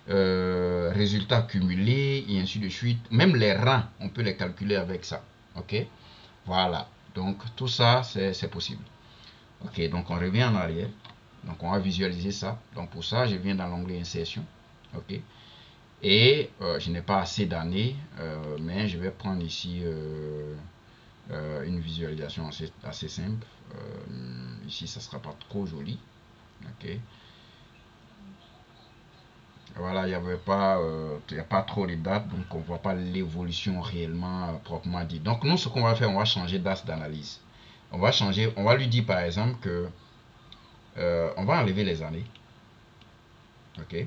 résultats cumulés et ainsi de suite. Même les rangs, on peut les calculer avec ça, ok. Voilà. Donc tout ça c'est possible. Ok, donc on revient en arrière. Donc on va visualiser ça. Donc pour ça, je viens dans l'onglet insertion, ok. Et je n'ai pas assez d'années, mais je vais prendre ici une visualisation assez simple. Ici, ça ne sera pas trop joli. Ok. Voilà, il n'y avait pas, y a pas trop de dates, donc on ne voit pas l'évolution réellement proprement dit. Donc nous, ce qu'on va faire, on va changer d'axe d'analyse. On va changer, on va lui dire par exemple que on va enlever les années. Ok.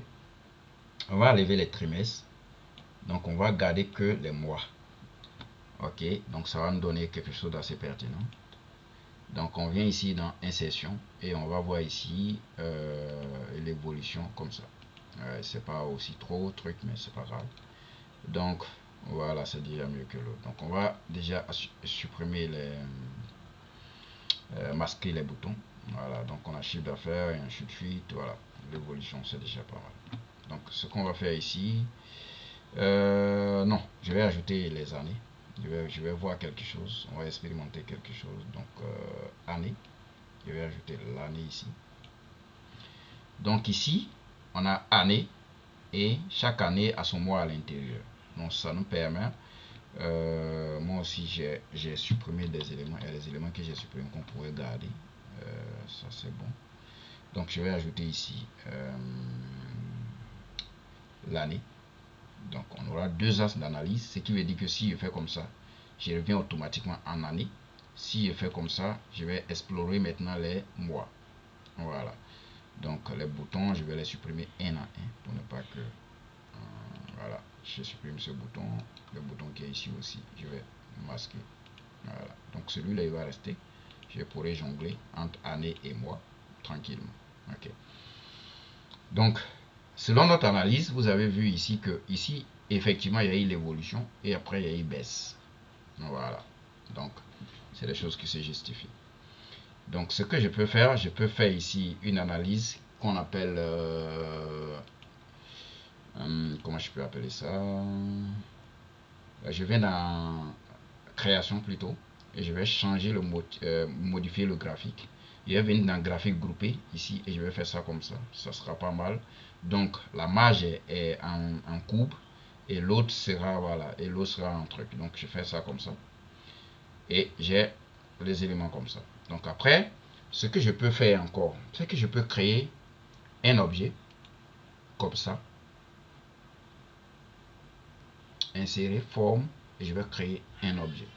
On va enlever les trimestres. Donc on va garder que les mois. Ok, donc ça va nous donner quelque chose d'assez pertinent. Donc on vient ici dans insertion et on va voir ici l'évolution comme ça. C'est pas aussi trop truc, mais c'est pas grave. Donc voilà, c'est déjà mieux que l'autre. Donc on va déjà supprimer les masquer les boutons. Voilà, donc on a chiffre d'affaires et ainsi de suite. Voilà, l'évolution c'est déjà pas mal. Donc ce qu'on va faire ici, non, je vais ajouter les années. Je vais voir quelque chose. On va expérimenter quelque chose. Donc, année. Je vais ajouter l'année ici. Donc ici, on a année et chaque année a son mois à l'intérieur. Donc ça nous permet, moi aussi j'ai supprimé des éléments. Il y a des éléments que j'ai supprimés qu'on pourrait garder. Ça c'est bon. Donc je vais ajouter ici l'année. Donc on aura deux axes d'analyse, ce qui veut dire que si je fais comme ça, je reviens automatiquement en année. Si je fais comme ça, je vais explorer maintenant les mois. Voilà. Donc les boutons, je vais les supprimer un à un pour ne pas que... voilà, je supprime ce bouton, le bouton qui est ici aussi, je vais masquer. Voilà. Donc celui-là, il va rester. Je pourrai jongler entre année et mois tranquillement. Ok. Donc, selon notre analyse, vous avez vu ici que ici, effectivement, il y a eu l'évolution et après, il y a eu baisse. Voilà. Donc, c'est des choses qui se justifient. Donc, ce que je peux faire ici une analyse qu'on appelle, comment je peux appeler ça? Je viens dans création plutôt et je vais changer modifier le graphique. Je vais venir dans graphique groupé ici et je vais faire ça comme ça sera pas mal. Donc la marge est en courbe et l'autre sera, voilà, et l'autre sera en truc. Donc je fais ça comme ça et j'ai les éléments comme ça. Donc après, ce que je peux faire encore, c'est que je peux créer un objet comme ça, insérer forme et je vais créer un objet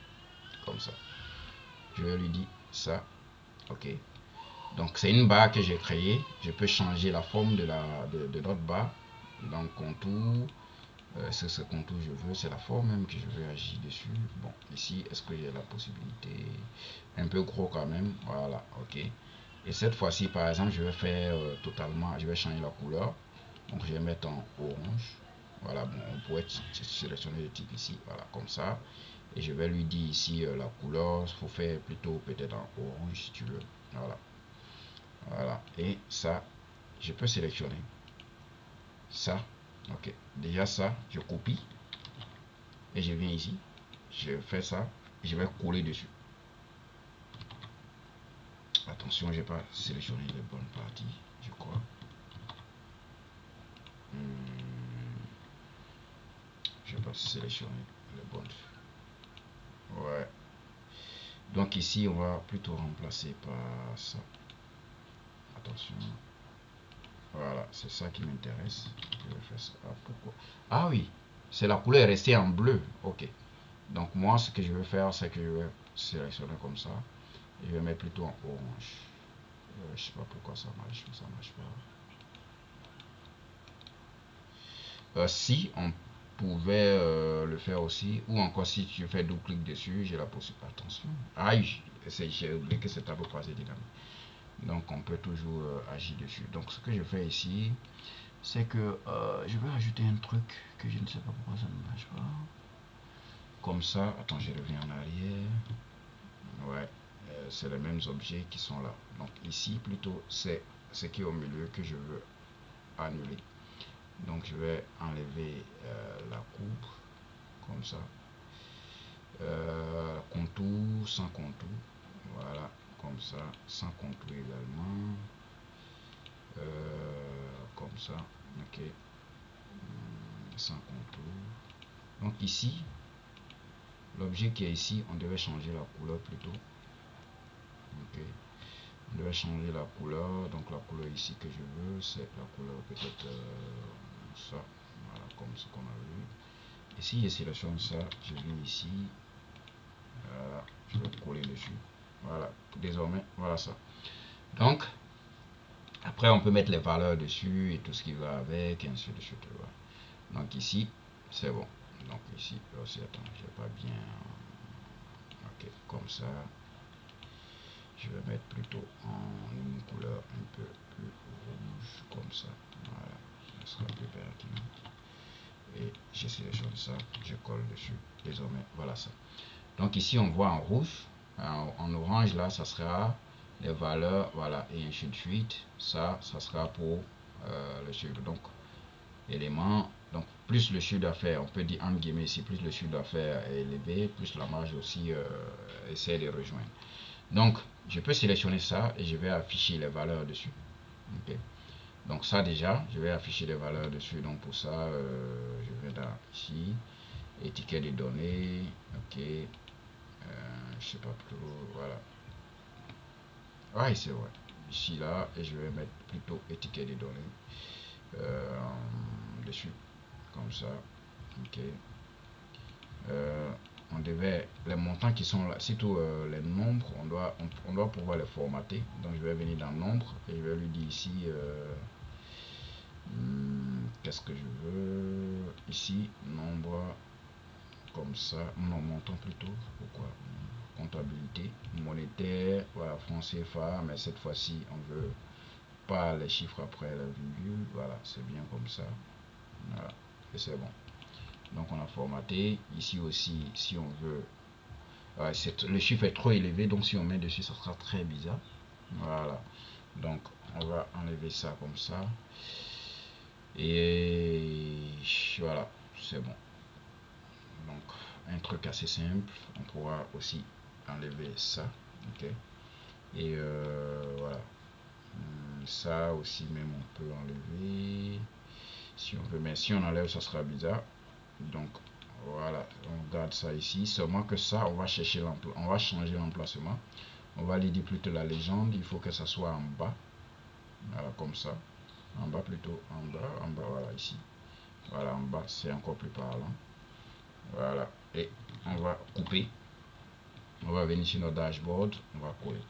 comme ça. Je vais lui dire ça, ok. Donc c'est une barre que j'ai créée. Je peux changer la forme de notre barre. Donc contour, c'est ce contour je veux, c'est la forme même que je veux agir dessus. Bon, ici, est-ce que j'ai la possibilité? Un peu gros quand même, voilà, ok. Et cette fois-ci, par exemple, je vais faire totalement, je vais changer la couleur. Donc, je vais mettre en orange. Voilà, bon, on pourrait sélectionner le type ici, voilà, comme ça. Et je vais lui dire ici la couleur, il faut faire plutôt peut-être en orange si tu veux. Voilà, voilà. Et ça, je peux sélectionner ça. Ok, déjà ça, je copie et je viens ici, je fais ça et je vais coller dessus. Attention, j'ai pas sélectionné les bonnes parties, je crois. Je vais pas sélectionner les bonnes. Ouais. Donc ici, on va plutôt remplacer par ça. Attention. Voilà, c'est ça qui m'intéresse. Je vais faire ça. Ah, pourquoi? Ah oui, c'est la couleur est restée en bleu. Ok. Donc moi, ce que je vais faire, c'est que je vais sélectionner comme ça. Et je vais mettre plutôt en orange. Je sais pas pourquoi ça marche, mais ça marche pas. Si on pouvait le faire aussi, ou encore si tu fais double clic dessus, j'ai la possibilité. Attention. Aïe, j'ai oublié que c'est un peu assez dynamique. Donc on peut toujours agir dessus. Donc ce que je fais ici, c'est que je vais ajouter un truc que je ne sais pas pourquoi ça ne marche pas. Comme ça, attends, je reviens en arrière. Ouais, c'est les mêmes objets qui sont là. Donc ici, plutôt, c'est ce qui est au milieu que je veux annuler. Donc je vais enlever la coupe, comme ça. Contour, sans contour. Voilà, comme ça, sans contour également. Comme ça, ok. Sans contour. Donc ici, l'objet qui est ici, on devait changer la couleur plutôt. Ok. On devait changer la couleur. Donc la couleur ici que je veux, c'est la couleur peut-être ça. Voilà, comme ce qu'on a vu. Et si je sélectionne ça, je viens ici. Voilà, je vais coller dessus. Voilà, désormais, voilà ça. Donc, après, on peut mettre les valeurs dessus et tout ce qui va avec, et ainsi de suite. Voilà. Donc ici, c'est bon. Donc ici, aussi, attends, j'ai pas bien. Ok, comme ça. Je vais mettre plutôt en une couleur un peu plus rouge, comme ça. Voilà, ça sera plus pertinent. Et je sélectionne ça, je colle dessus. Désormais, voilà ça. Donc ici, on voit en rouge, en orange, là, ça sera les valeurs, voilà, et ainsi de suite. Ça sera pour le chiffre. Donc, élément, donc plus le chiffre d'affaires, on peut dire entre guillemets ici, plus le chiffre d'affaires est élevé, plus la marge aussi essaie de rejoindre. Donc, je peux sélectionner ça et je vais afficher les valeurs dessus. Okay. Donc ça déjà, je vais afficher les valeurs dessus. Donc pour ça, je vais dans ici, étiquette des données, ok, je sais pas trop, voilà. Ouais, c'est vrai. Ici là, et je vais mettre plutôt étiquette des données dessus, comme ça, ok. On devait, les montants qui sont là, surtout les nombres, on doit pouvoir les formater. Donc je vais venir dans nombre et je vais lui dire ici qu'est-ce que je veux ici, nombre comme ça, non, montant plutôt, pourquoi comptabilité, monétaire, voilà, franc CFA, mais cette fois-ci on veut pas les chiffres après la virgule, voilà, c'est bien comme ça, voilà, et c'est bon. Donc on a formaté, ici aussi, si on veut, le chiffre est trop élevé, donc si on met dessus, ça sera très bizarre. Voilà, donc on va enlever ça comme ça. Et voilà, c'est bon. Donc un truc assez simple, on pourra aussi enlever ça. Ok. Et voilà. Ça aussi même on peut enlever. Si on veut, mais si on enlève, ça sera bizarre. Donc voilà, on garde ça ici. Seulement que ça, on va chercher on va changer l'emplacement. On va lui dire plutôt la légende. Il faut que ça soit en bas. Voilà, comme ça. En bas plutôt, en bas, voilà, ici. Voilà, en bas, c'est encore plus parlant. Voilà, et on va couper. On va venir sur notre dashboard. On va coller.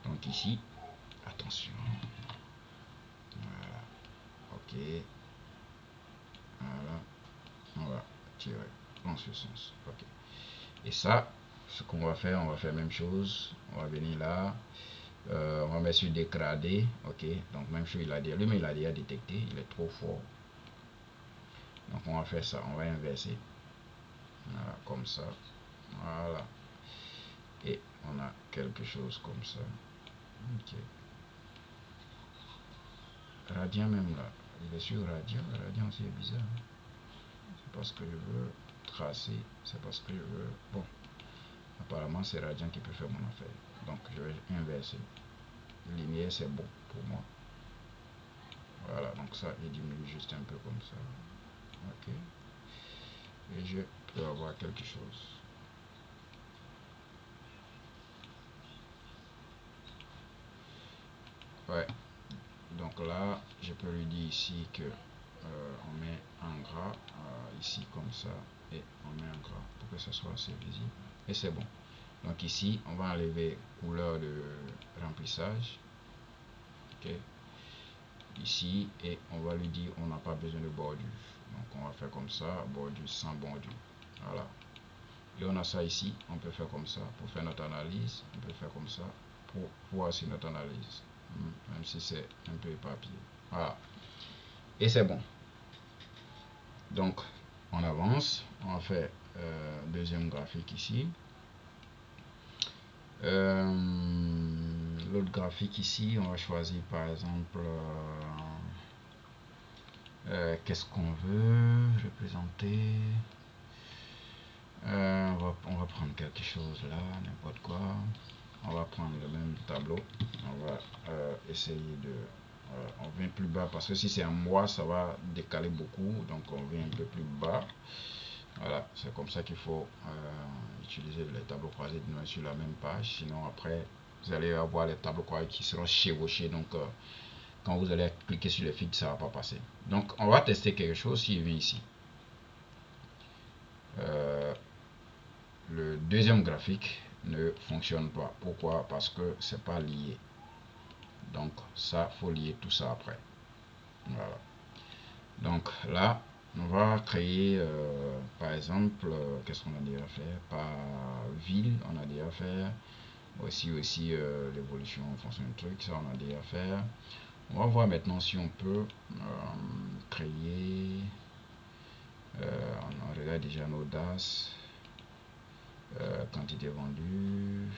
Donc ici, attention. Voilà, ok. Voilà. tirer en ce sens. Ok. Et ça, ce qu'on va faire, on va faire la même chose. On va venir là. On va mettre sur dégradé. Ok. Donc même chose, il a déjà, lui, mais il a déjà détecté. Il est trop fort. Donc on va faire ça. On va inverser. Voilà, comme ça. Voilà. Et on a quelque chose comme ça. Ok. Radian même là. Il est sur Radian. Radian c'est bizarre. C'est parce que je veux tracer. C'est parce que je veux. Bon. Apparemment c'est Radian qui peut faire mon affaire. Donc je vais inverser. Linéaire c'est bon pour moi. Voilà. Donc ça il diminue juste un peu comme ça. Ok. Et je peux avoir quelque chose. Ouais. Donc là, je peux lui dire ici que on met un gras ici comme ça et on met un gras pour que ça soit assez visible et c'est bon. Donc ici, on va enlever couleur de remplissage. Ok. Ici et on va lui dire on n'a pas besoin de bordure. Donc on va faire comme ça, bordure sans bordure. Voilà. Et on a ça ici, on peut faire comme ça pour faire notre analyse, on peut faire comme ça pour voir si notre analyse, même si c'est un peu éparpillé. Voilà. Et c'est bon. Donc on avance, on va faire deuxième graphique ici. L'autre graphique ici, on va choisir par exemple qu'est-ce qu'on veut représenter. On va prendre quelque chose là, n'importe quoi. On va prendre le même tableau. On va essayer de... on vient plus bas parce que si c'est un mois, ça va décaler beaucoup. Donc on vient un peu plus bas. Voilà, c'est comme ça qu'il faut utiliser les tableaux croisés sur la même page. Sinon après, vous allez avoir les tableaux croisés qui seront chevauchés. Donc quand vous allez cliquer sur le feed, ça ne va pas passer. Donc on va tester quelque chose s'il vient ici. Le deuxième graphique ne fonctionne pas. Pourquoi? Parce que c'est pas lié. Donc ça, faut lier tout ça après. Voilà. Donc là, on va créer par exemple, qu'est-ce qu'on a déjà fait? Par ville, on a déjà fait. Aussi l'évolution en fonction du truc, ça on a déjà fait. On va voir maintenant si on peut créer. On regarde déjà nos DAS. Quantité vendue.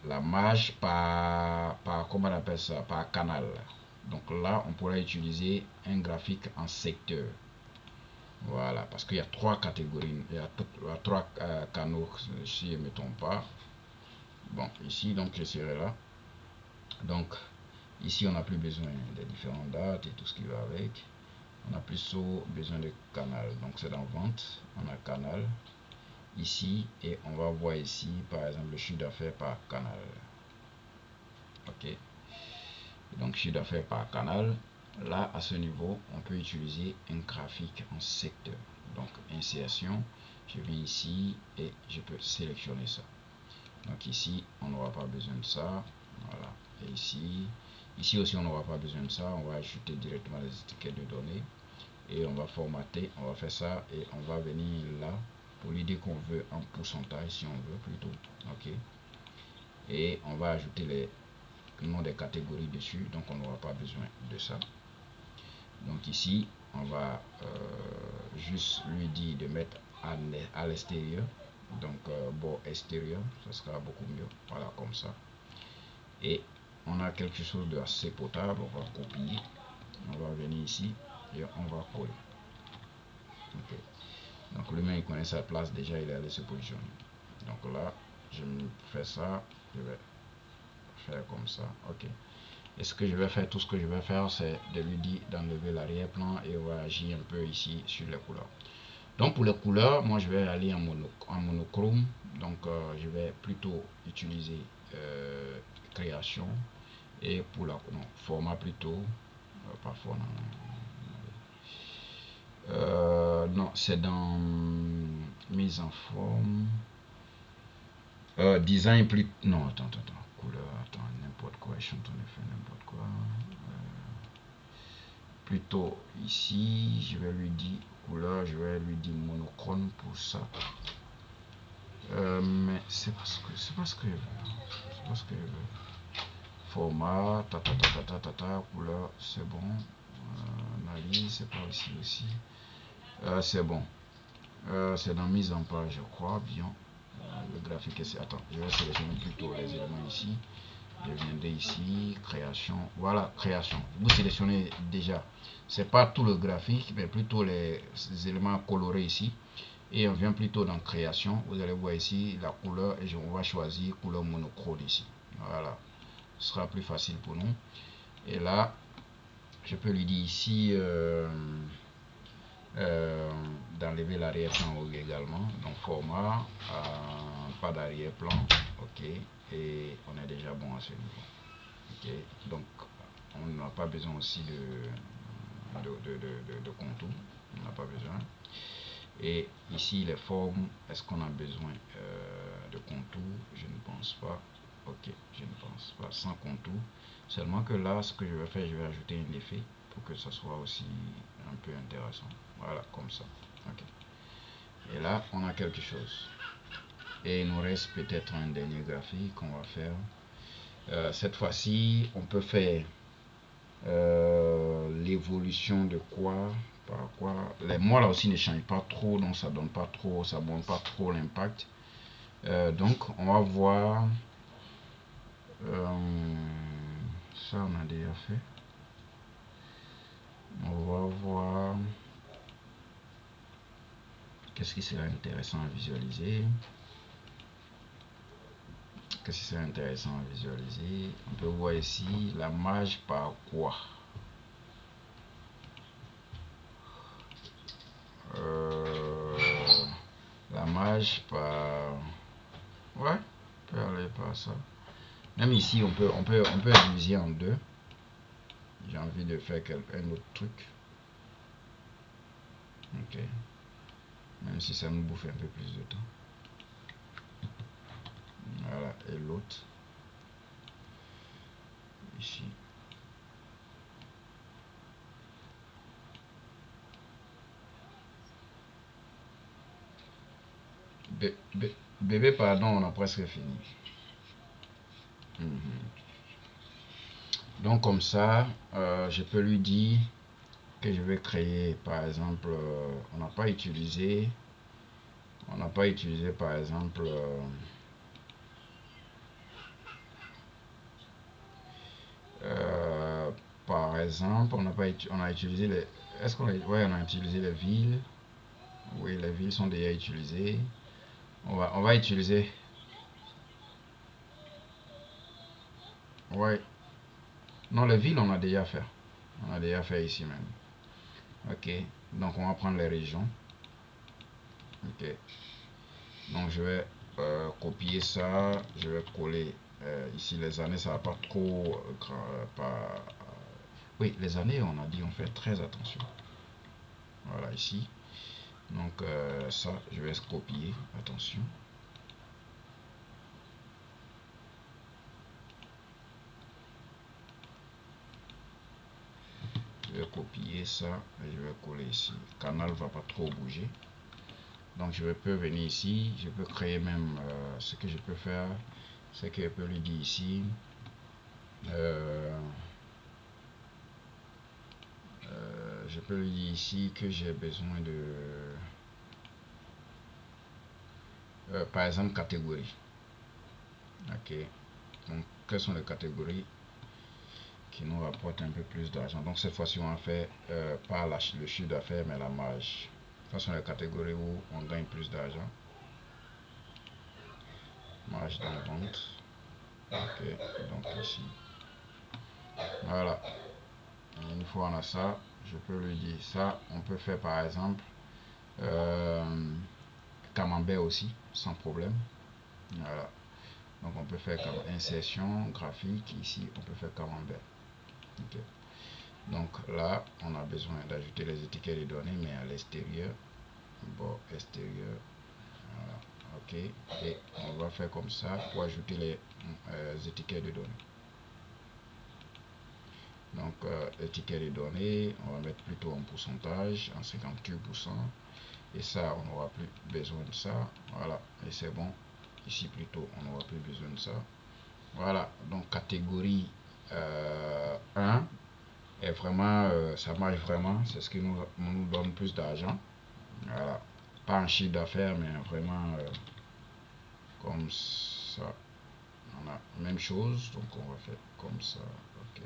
La marge par comment on appelle ça, par canal. Donc là on pourrait utiliser un graphique en secteur. Voilà, parce qu'il y a trois catégories, il y a trois canaux si je ne me trompe pas. Bon, ici donc je serai là. Donc ici on n'a plus besoin des différentes dates et tout ce qui va avec. On a plus besoin de canal. Donc c'est dans vente, on a canal ici et on va voir ici par exemple le chiffre d'affaires par canal. Ok. Donc chiffre d'affaires par canal. Là à ce niveau on peut utiliser un graphique en secteur. Donc insertion, je viens ici et je peux sélectionner ça. Donc ici on n'aura pas besoin de ça. Voilà. Et ici aussi on n'aura pas besoin de ça. On va ajouter directement les étiquettes de données et on va formater, on va faire ça et on va venir là pour lui dire qu'on veut en pourcentage si on veut plutôt. Ok. Et on va ajouter les noms des catégories dessus, donc on n'aura pas besoin de ça. Donc ici on va juste lui dire de mettre à l'extérieur, donc bord extérieur, ça sera beaucoup mieux. Voilà, comme ça. Et on a quelque chose de assez potable, on va copier, on va venir ici et on va coller. Okay. Donc lui-même il connaît sa place déjà, il est allé se positionner. Donc là je fais ça, je vais faire comme ça. Ok. Et ce que je vais faire, tout ce que je vais faire, c'est de lui dire d'enlever l'arrière-plan et on va agir un peu ici sur les couleurs. Donc pour les couleurs, moi je vais aller en monochrome. Donc je vais plutôt utiliser création et pour la format plutôt parfois non c'est dans mise en forme design plus non attends couleur, attends n'importe quoi, je suis en train de faire n'importe quoi. plutôt ici, je vais lui dire couleur, je vais lui dire monochrome pour ça. Mais c'est parce que je veux. Format, couleur, c'est bon. Analyse, c'est pas aussi. C'est bon. C'est dans mise en page, je crois bien. Le graphique, c'est. Attends, je vais sélectionner plutôt les éléments ici. Je viendrai ici, création. Voilà, création. Vous sélectionnez déjà. C'est pas tout le graphique, mais plutôt les éléments colorés ici. Et on vient plutôt dans création. Vous allez voir ici la couleur et on va choisir couleur monochrome ici. Voilà, ce sera plus facile pour nous. Et là, je peux lui dire ici d'enlever l'arrière-plan également. Donc format, pas d'arrière-plan. Ok, et on est déjà bon à ce niveau. Ok, donc on n'a pas besoin aussi de contour. On n'a pas besoin. Et ici les formes, est-ce qu'on a besoin de contour? Je ne pense pas. Ok, je ne pense pas. Sans contour. Seulement que là, ce que je vais faire, je vais ajouter un effet pour que ça soit aussi un peu intéressant. Voilà, comme ça. Ok. Et là, on a quelque chose. Et il nous reste peut-être un dernier graphique qu'on va faire. Cette fois-ci, on peut faire l'évolution de quoi par quoi. Les mots là aussi ne changent pas trop, donc ça donne pas trop, ça montre pas trop l'impact. Donc on va voir ça, on a déjà fait. On va voir qu'est-ce qui serait intéressant à visualiser. Qu'est-ce qui serait intéressant à visualiser? On peut voir ici la marge par quoi. La marge par... Ouais, on peut aller par ça. Même ici, on peut diviser en deux. J'ai envie de faire un autre truc. Ok. Même si ça nous bouffe un peu plus de temps. Voilà, et l'autre. Ici. Bébé, pardon, on a presque fini. Donc comme ça, je peux lui dire que je vais créer, par exemple, on n'a pas utilisé par exemple on a utilisé les, est-ce qu'on a, ouais, on a utilisé les villes. Oui, les villes sont déjà utilisées. On va utiliser, ouais, non, les villes on a déjà fait, ici même. Ok, donc on va prendre les régions. Ok, donc je vais copier ça, je vais coller ici les années, ça va pas trop oui, les années, on a dit on fait très attention. Voilà, ici. Donc ça, je vais copier, attention. Je vais copier ça et je vais coller ici. Le canal va pas trop bouger. Donc je peux venir ici, je peux créer même ce que je peux faire, c'est que je peux lui dire ici je peux lui dire ici que j'ai besoin de par exemple catégorie. Ok, donc quelles sont les catégories qui nous rapportent un peu plus d'argent? Donc cette fois-ci on va faire pas le chiffre d'affaires mais la marge. Ce sont les catégories où on gagne plus d'argent. Marge dans la vente. Ok, donc ici. Voilà. Et une fois on a ça, je peux lui dire ça. On peut faire par exemple camembert aussi, sans problème. Voilà. Donc on peut faire comme insertion graphique. Ici, on peut faire camembert. Okay. Donc là, on a besoin d'ajouter les étiquettes de données, mais à l'extérieur. Bon, extérieur. Voilà. Ok. Et on va faire comme ça pour ajouter les étiquettes de données. Donc Donc étiquette des données, on va mettre plutôt en pourcentage, en 58%. Et ça, on n'aura plus besoin de ça. Voilà, et c'est bon. Ici plutôt, on n'aura plus besoin de ça. Voilà, donc catégorie 1 est vraiment, ça marche vraiment. C'est ce qui nous donne plus d'argent. Voilà, pas en chiffre d'affaires, mais vraiment comme ça. On a la même chose, donc on va faire comme ça. Ok.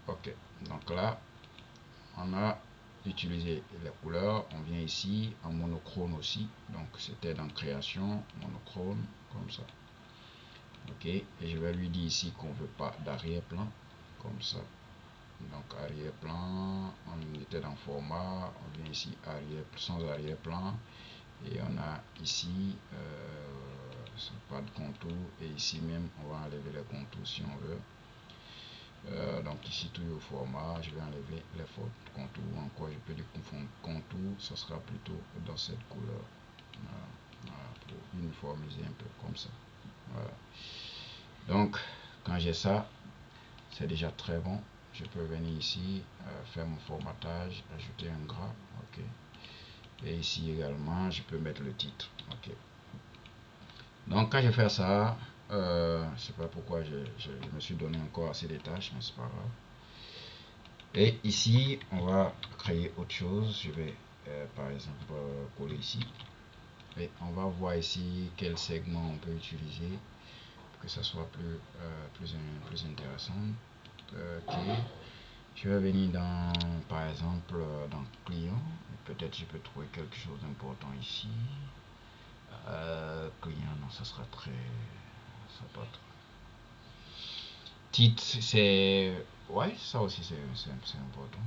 Ok, donc là, on a utilisé les couleurs. On vient ici en monochrome aussi. Donc c'était dans création, monochrome, comme ça. Ok, et je vais lui dire ici qu'on veut pas d'arrière-plan, comme ça. Donc arrière-plan, on était dans format, on vient ici sans arrière-plan. Et on a ici pas de contour, et ici même on va enlever les contours si on veut. Donc ici toujours format, je vais enlever les contours. Encore je peux dire contour, ça sera plutôt dans cette couleur. Voilà, pour uniformiser un peu comme ça. Voilà. Donc quand j'ai ça, c'est déjà très bon. Je peux venir ici, faire mon formatage, ajouter un gras. Ok. Et ici également, je peux mettre le titre. Ok. Donc quand je fais ça, je sais pas pourquoi je me suis donné encore assez de tâches, mais c'est pas grave. Et ici, on va créer autre chose. Je vais par exemple coller ici. Et on va voir ici quel segment on peut utiliser pour que ça soit plus intéressant. Ok. Je vais venir dans, par exemple, dans client. Peut-être je peux trouver quelque chose d'important ici. Client, non, ça sera très, ça pas trop. Titre, c'est, ouais, ça aussi c'est important.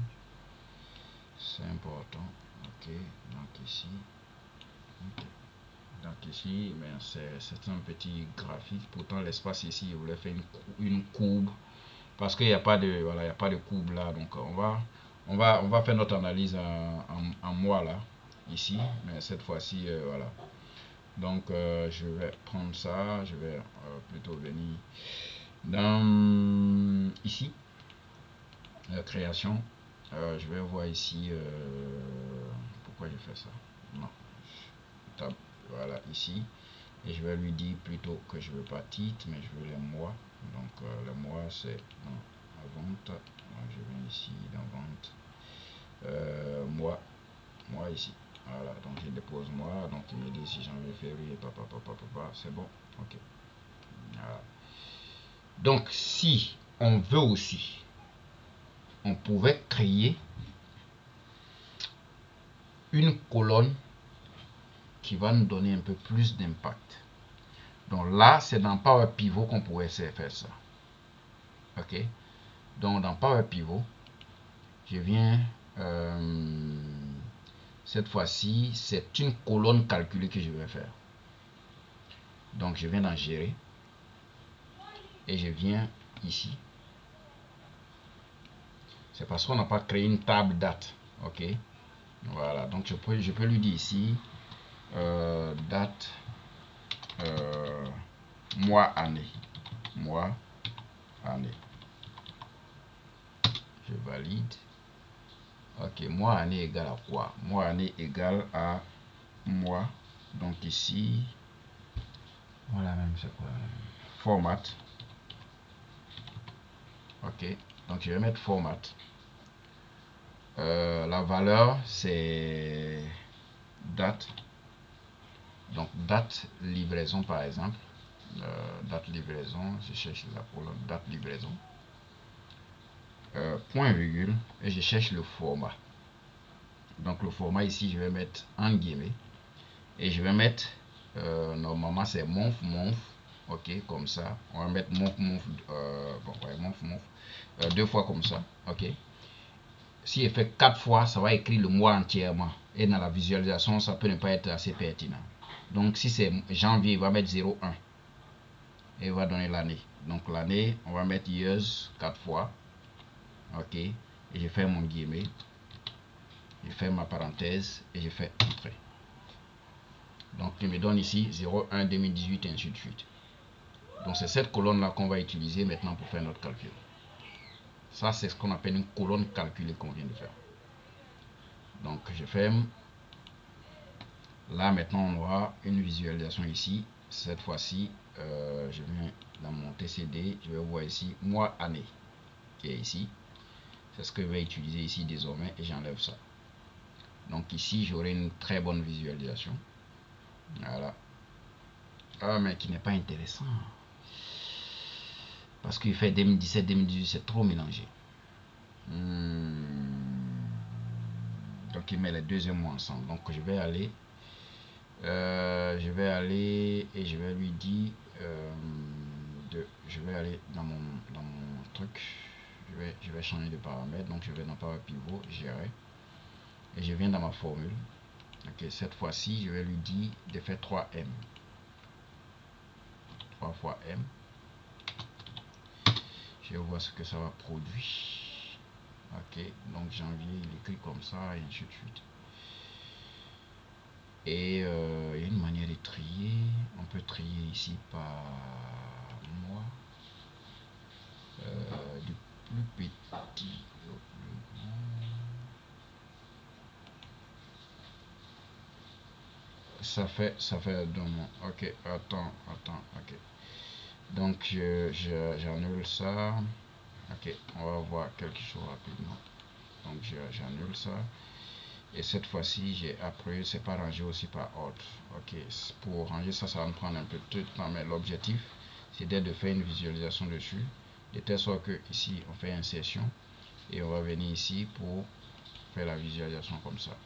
C'est important. Ok, donc ici. Okay. Donc ici, mais c'est un petit graphique. Pourtant l'espace ici, je voulais faire une courbe parce qu'il n'y a pas de, voilà, il y a pas de courbe là. Donc on va faire notre analyse en mois là, ici, mais cette fois-ci, voilà. Donc je vais prendre ça, je vais plutôt venir dans ici, la création. Je vais voir ici pourquoi je fais ça. Non, tape, voilà ici, et je vais lui dire plutôt que je veux pas titre, mais je veux les mois. Donc le mois c'est dans la vente. Donc, je viens ici dans vente, mois ici. Voilà, donc je dépose moi, donc il me dit si janvier, février, papa, c'est bon. Ok. Voilà. Donc si on veut aussi, on pouvait créer une colonne qui va nous donner un peu plus d'impact. Donc là, c'est dans Power Pivot qu'on pourrait faire ça. Ok. Donc dans Power Pivot, je viens cette fois-ci, c'est une colonne calculée que je vais faire. Donc je viens dans gérer et je viens ici. C'est parce qu'on n'a pas créé une table date. Ok. Voilà. Donc je peux lui dire ici date mois année. Mois année. Je valide. Ok, mois année égale à quoi? Mois année égale à mois. Donc ici, voilà même, c'est quoi? Format. Ok, donc je vais mettre format. La valeur c'est date. Donc date livraison par exemple. Date livraison, je cherche la colonne date livraison. Point virgule et je cherche le format. Donc le format ici je vais mettre en guillemets et je vais mettre normalement c'est month. Ok, comme ça on va mettre month bon ouais, month deux fois comme ça. Ok, si il fait 4 fois ça va écrire le mois entièrement et dans la visualisation ça peut ne pas être assez pertinent. Donc si c'est janvier il va mettre 01 et il va donner l'année. Donc l'année on va mettre years 4 fois. Ok, et je fais mon guillemet, je fais ma parenthèse et je fais entrée. Donc il me donne ici 01 2018 et ainsi de suite. Donc c'est cette colonne là qu'on va utiliser maintenant pour faire notre calcul. Ça c'est ce qu'on appelle une colonne calculée qu'on vient de faire. Donc je ferme. Là maintenant on aura une visualisation ici. Cette fois-ci je viens dans mon TCD, je vais voir ici mois année qui est ici. C'est ce que je vais utiliser ici désormais et j'enlève ça. Donc ici j'aurai une très bonne visualisation. Voilà. Ah mais qui n'est pas intéressant. Parce qu'il fait 2017, 2018, c'est trop mélangé. Donc il met les deuxièmes mois ensemble. Donc je vais aller et je vais lui dire je vais aller dans mon truc, je vais changer de paramètre. Donc je vais dans Power Pivot, gérer, et je viens dans ma formule. Ok, cette fois-ci je vais lui dire de faire 3M, 3 fois M. Je vais voir ce que ça va produire. Ok, donc janvier il écrit comme ça et ainsi de suite. Et il y a une manière de trier. On peut trier ici par mois, du plus petit au plus grand. Ça fait dans mon. Ok, attends, ok. Donc j'annule ça. Ok, on va voir quelque chose rapidement. Donc j'annule ça. Et cette fois-ci, j'ai après, c'est pas rangé aussi par ordre. Ok, pour ranger ça, ça va me prendre un peu de temps, mais l'objectif, c'est de faire une visualisation dessus, de telle sorte que ici, on fait insertion et on va venir ici pour faire la visualisation comme ça.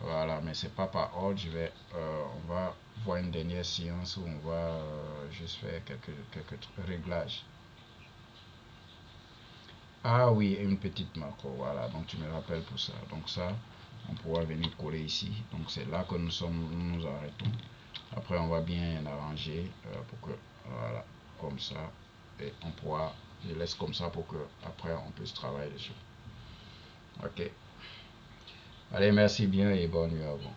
Voilà, mais c'est pas par ordre. On va voir une dernière séance où on va juste faire quelques réglages. Ah oui, une petite macro, voilà, donc tu me rappelles pour ça. Donc ça, on pourra venir coller ici. Donc c'est là que nous arrêtons. Après on va bien arranger pour que, voilà, comme ça. Et on pourra, je laisse comme ça pour que après on puisse travailler dessus. Ok. Allez, merci bien et bonne nuit à vous.